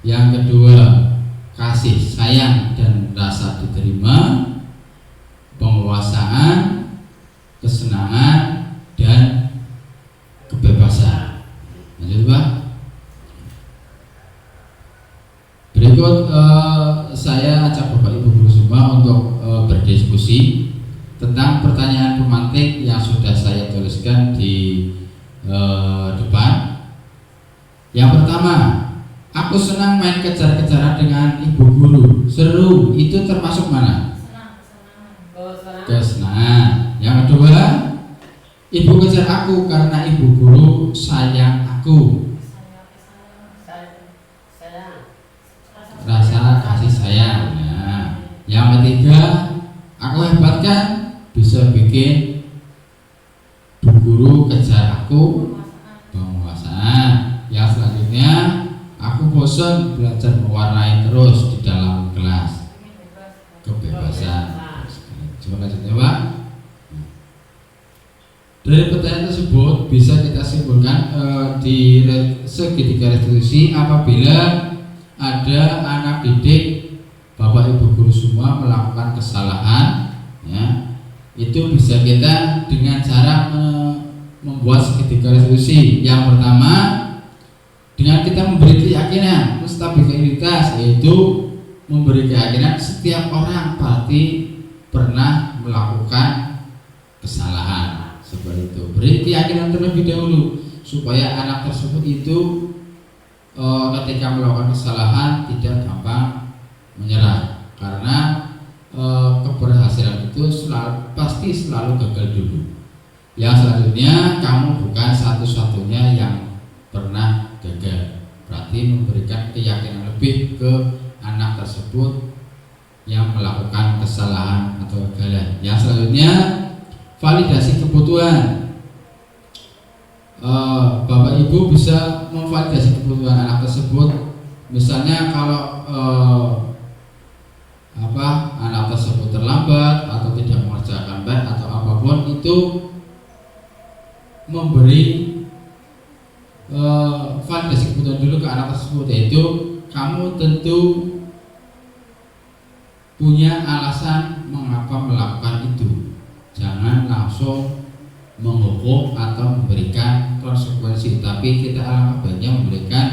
yang kedua kasih sayang dan rasa diterima, penguasaan, kesenangan dan kebebasan. Lanjut, Pak. Berikut saya ajak Bapak Ibu guru semua untuk berdiskusi tentang pertanyaan pemantik yang sudah saya tuliskan di depan. Yang pertama, aku senang main kejar-kejaran dengan ibu guru. Seru, itu termasuk mana? Kesenangan. Yang kedua, ibu kejar aku karena ibu guru sayang aku. Rasa kasih sayang. Nah, yang ketiga, aku hebat kan, bisa bikin bu guru kejar aku, penguasaan. Yang selanjutnya, aku bosan belajar mewarnai terus di dalam kelas, kebebasan. Coba lanjutnya, Pak. Dari pertanyaan tersebut bisa kita simpulkan di segitiga restitusi apabila ada anak didik, Bapak Ibu guru semua melakukan kesalahan, ya, itu bisa kita dengan cara membuat segitiga restitusi. Yang pertama, dengan kita memberi keyakinan stabilitas, yaitu memberi keyakinan setiap orang pasti pernah melakukan kesalahan. Seperti itu. Beri keyakinan terlebih dahulu supaya anak tersebut itu ketika melakukan kesalahan tidak gampang menyerah, karena keberhasilan itu pasti selalu gagal dulu. Yang selanjutnya, kamu bukan satu-satunya yang pernah gagal. Berarti memberikan keyakinan lebih ke anak tersebut yang melakukan kesalahan atau kegagalan. Yang selanjutnya, validasi kebutuhan. Bapak Ibu bisa memvalidasi kebutuhan anak tersebut. Misalnya kalau anak tersebut terlambat atau tidak mengerjakan baik atau apapun, itu memberi validasi kebutuhan dulu ke anak tersebut, yaitu kamu tentu punya alasan mengapa melakukan itu. Jangan langsung menghukum atau memberikan konsekuensi, tapi kita alangkah baiknya memberikan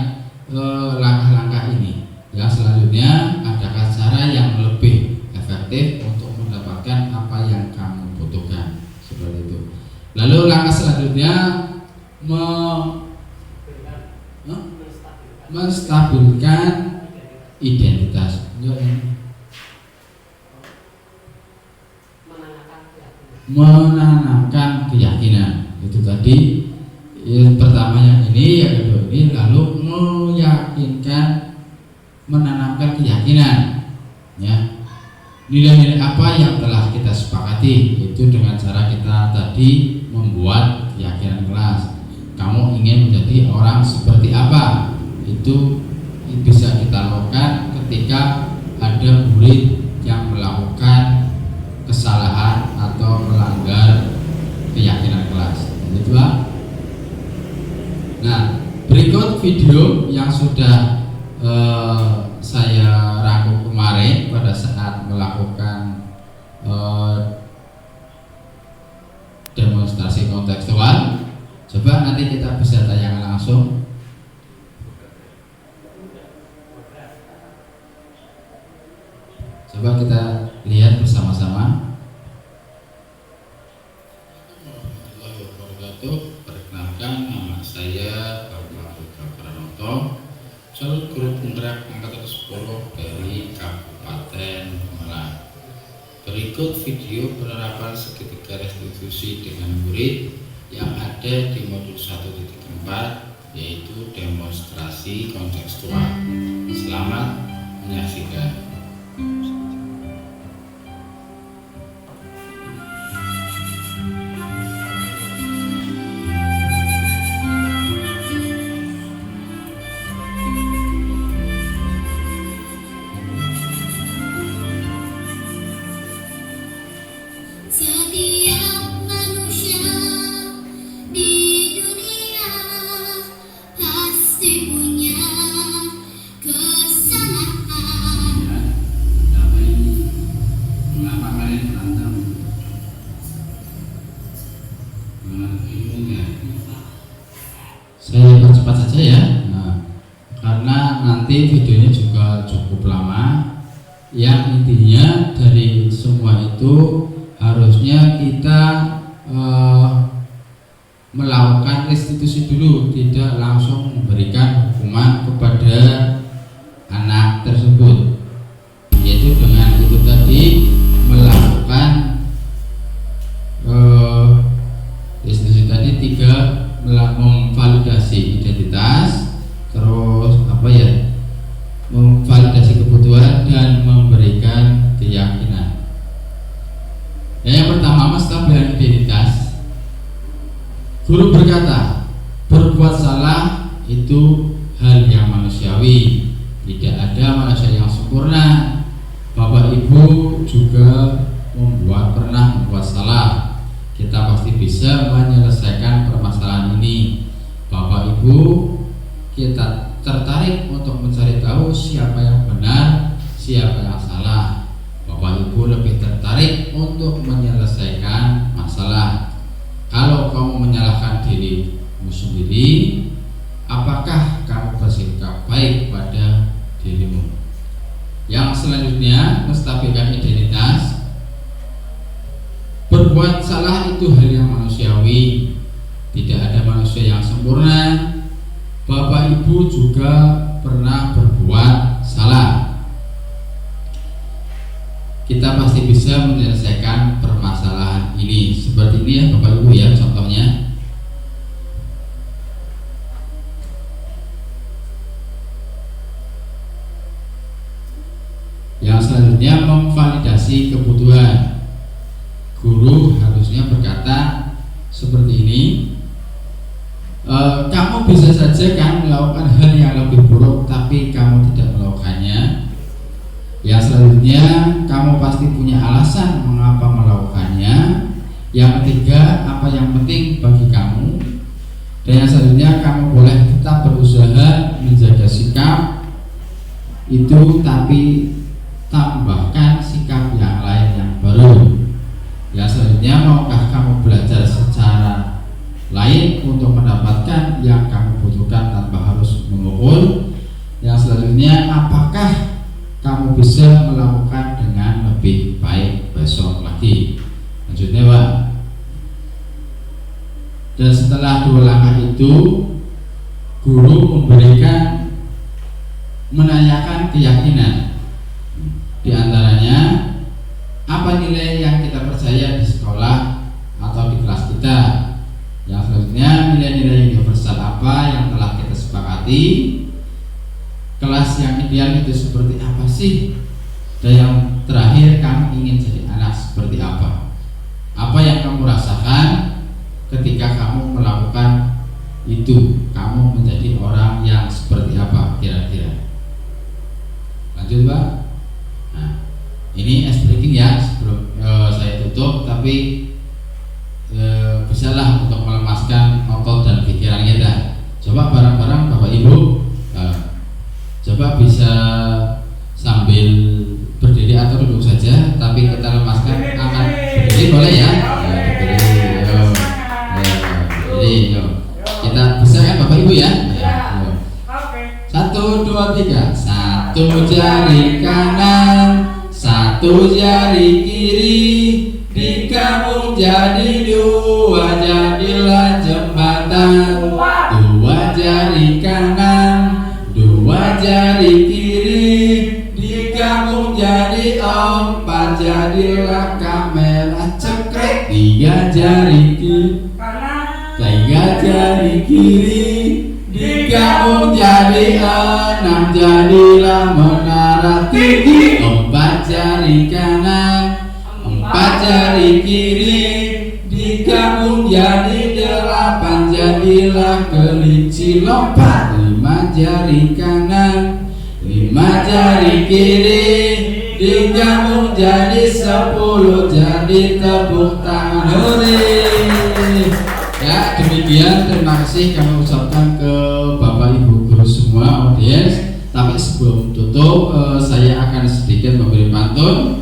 langkah-langkah ini. Yang selanjutnya, adakah cara yang lebih efektif untuk mendapatkan apa yang kamu butuhkan, seperti itu. Lalu langkah selanjutnya, menstabilkan identitas. Menanamkan keyakinan. Itu tadi yang pertama, yang ini, yang kedua ini. Lalu meyakinkan, menanamkan keyakinan, ya, nilai-nilai apa yang telah kita sepakati, itu dengan cara kita tadi membuat keyakinan kelas. Kamu ingin menjadi orang seperti apa, itu bisa kita lakukan ketika ada murid yang melakukan kesalahan atau melanggar keyakinan kelas. Itu Nah, berikut video yang sudah saya rangkum kemarin pada saat melakukan demonstrasi kontekstual. Coba nanti kita bisa tayangkan langsung. Coba kita lihat bersama-sama. Perkenalkan, nama saya Bapak Pranoto, calon guru penggerak angkatan 10 dari Kabupaten Malang. Berikut video penerapan segitiga restitusi dengan murid yang ada di modul 1.4, yaitu demonstrasi kontekstual. Selamat menyaksikan. Setiap manusia di dunia pasti punya kesalahan. Mengapa kalian berantem? Saya percepat saja ya, karena nanti videonya juga cukup lama. Yang intinya dari semua itu, harusnya kita melakukan restitusi dulu, tidak langsung memberikan hukuman kepada anak tersebut, yaitu dengan itu tadi melakukan restitusi tadi 3, memvalidasi identitas, terus memvalidasi kebutuhan dan memberikan keyakinan. Yang pertama, menstabilkan identitas. Guru berkata, berbuat salah itu hal yang manusiawi, tidak ada manusia yang sempurna. Bapak Ibu juga pernah membuat salah. Kita pasti bisa menyelesaikan permasalahan ini. Bapak Ibu, kita tertarik untuk mencari tahu siapa yang benar, siapa yang salah. Bapak Ibu lebih tertarik untuk menyelesaikan masalah. Kalau kamu menyalahkan dirimu sendiri, apakah kamu bersikap baik pada dirimu? Yang selanjutnya, menstabilkan identitas. Berbuat salah itu hal yang manusiawi, tidak ada manusia yang sempurna. Bapak Ibu juga pernah berbuat salah. Kita pasti bisa menyelesaikan permasalahan ini. Seperti ini ya Bapak Ibu ya, contohnya. Yang selanjutnya, memvalidasi kebutuhan. Guru harusnya berkata seperti ini, kamu bisa bisa saja kamu melakukan hal yang lebih buruk tapi kamu tidak melakukannya. Yang selanjutnya, kamu pasti punya alasan mengapa melakukannya. Yang ketiga, apa yang penting bagi kamu. Dan yang selanjutnya, kamu boleh tetap berusaha menjaga sikap itu, tapi tambahkan sikap yang lain yang baru. Yang selanjutnya, maukah kamu belajar secara lain untuk mendapatkan yang kamu butuhkan tanpa harus memukul. Yang selanjutnya, apakah kamu bisa melakukan dengan lebih baik besok lagi. Lanjutnya Pak. Dan setelah 2 langkah itu, guru menanyakan keyakinan. Di antaranya, apa nilai yang kita percaya di sekolah atau di kelas kita. Yang selanjutnya, nilai-nilai universal apa yang telah kita sepakati. Kelas yang ideal itu seperti apa sih? Dan yang terakhir, kamu ingin jadi anak seperti apa? Apa yang kamu rasakan ketika kamu melakukan itu? Kamu menjadi orang yang seperti apa kira-kira? Lanjut Pak. Nah, ini ice breaking ya sebelum saya tutup, tapi bisalah untuk melemaskan otot dan pikiran kita. Coba bareng-bareng Bapak Ibu, coba bisa sambil berdiri atau duduk saja, tapi kita lemaskan akan berdiri boleh ya? Berdiri, yuk. Kita bisa kan Bapak Ibu ya? Yuk. 1, 2, 3. 1 jari kanan, 1 jari kiri, digabung jadi 2, jadilah jembatan. 2 jari kanan, 2 jari kiri, digabung jadi 4, jadilah kamera cekrek. 3 jari kiri, 3 jari kiri, digabung jadi 6, jadilah menara tinggi. 4 jari kanan, 4 jari kiri, digabung jadi 8, jadilah kelinci lompat. 5 jari kanan, 5 jari kiri, digabung jadi 10, jadi tepuk tangan. Hore. Ya, demikian terima kasih kami ucapkan ke Bapak Ibu guru semua audiens. Tapi sebelum tutup, saya akan sedikit memberi pantun.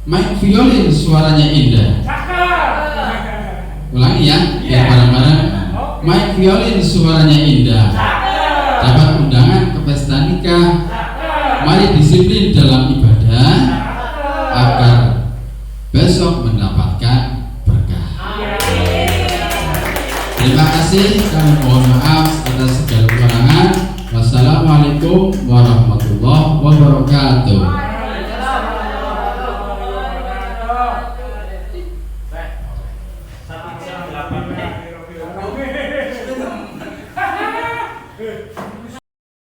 Main violin suaranya indah. Ulangi ya, biar bareng-bareng. Main violin suaranya indah. Dapat undangan ke pesta nikah. Mari disiplin dalam ibadah agar besok mendapatkan berkah. Terima kasih, kami mohon maaf atas segala kekurangan. Wassalamualaikum warahmatullahi wabarakatuh.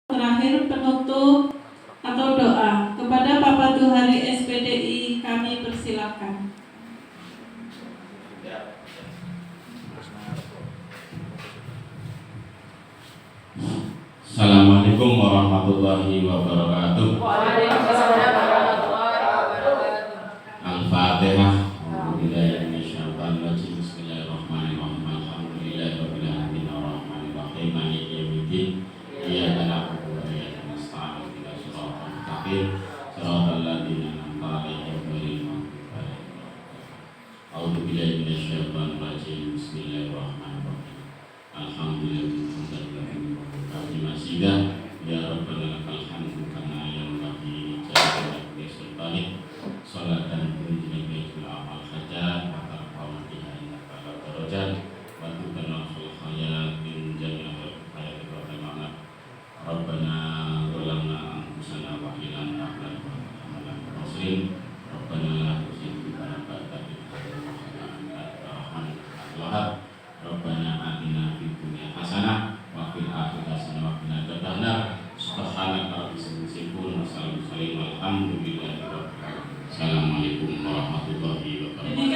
Terakhir penutup atau doa kepada Bapak Tuhari SPDI kami persilakan. Assalamualaikum warahmatullahi wabarakatuh. Al-Fatihah. Bismillahirrahmanirrahim. Alhamdulillahirabbil alamin arrahmanirrahim maliki yaumiddin. Iyyaka na'budu wa iyyaka nasta'in ihdinas siratal mustaqim siratal ladzina an'amta 'alaihim ghairil maghdubi 'alaihim waladdallin. A'udzu billahi minasyaitonir rajim. Bismillahirrahmanirrahim. Alhamdulillah ya Rabbana lakal hamdu kama yanbaghi li jalali sultanik. Salatan tunjina fil amal hajat wa tarfa'u biha innaka ala darajat wa tudana fil hayat min jannati hayat wa tamana. Rabbana zalamna anfusana wa illam taghfir lana muslim. Rabbana la tuzigh qulubana ba'da idh hadaytana. Rabbana atina fid dunya hasanah wa fil akhirati hasanah wa qina adzabannar. Subhanaka rabbil izzati amma yasifun wa salamun alal mursalin walhamdulillahi rabbil alamin. Assalamualaikum warahmatullahi wabarakatuh.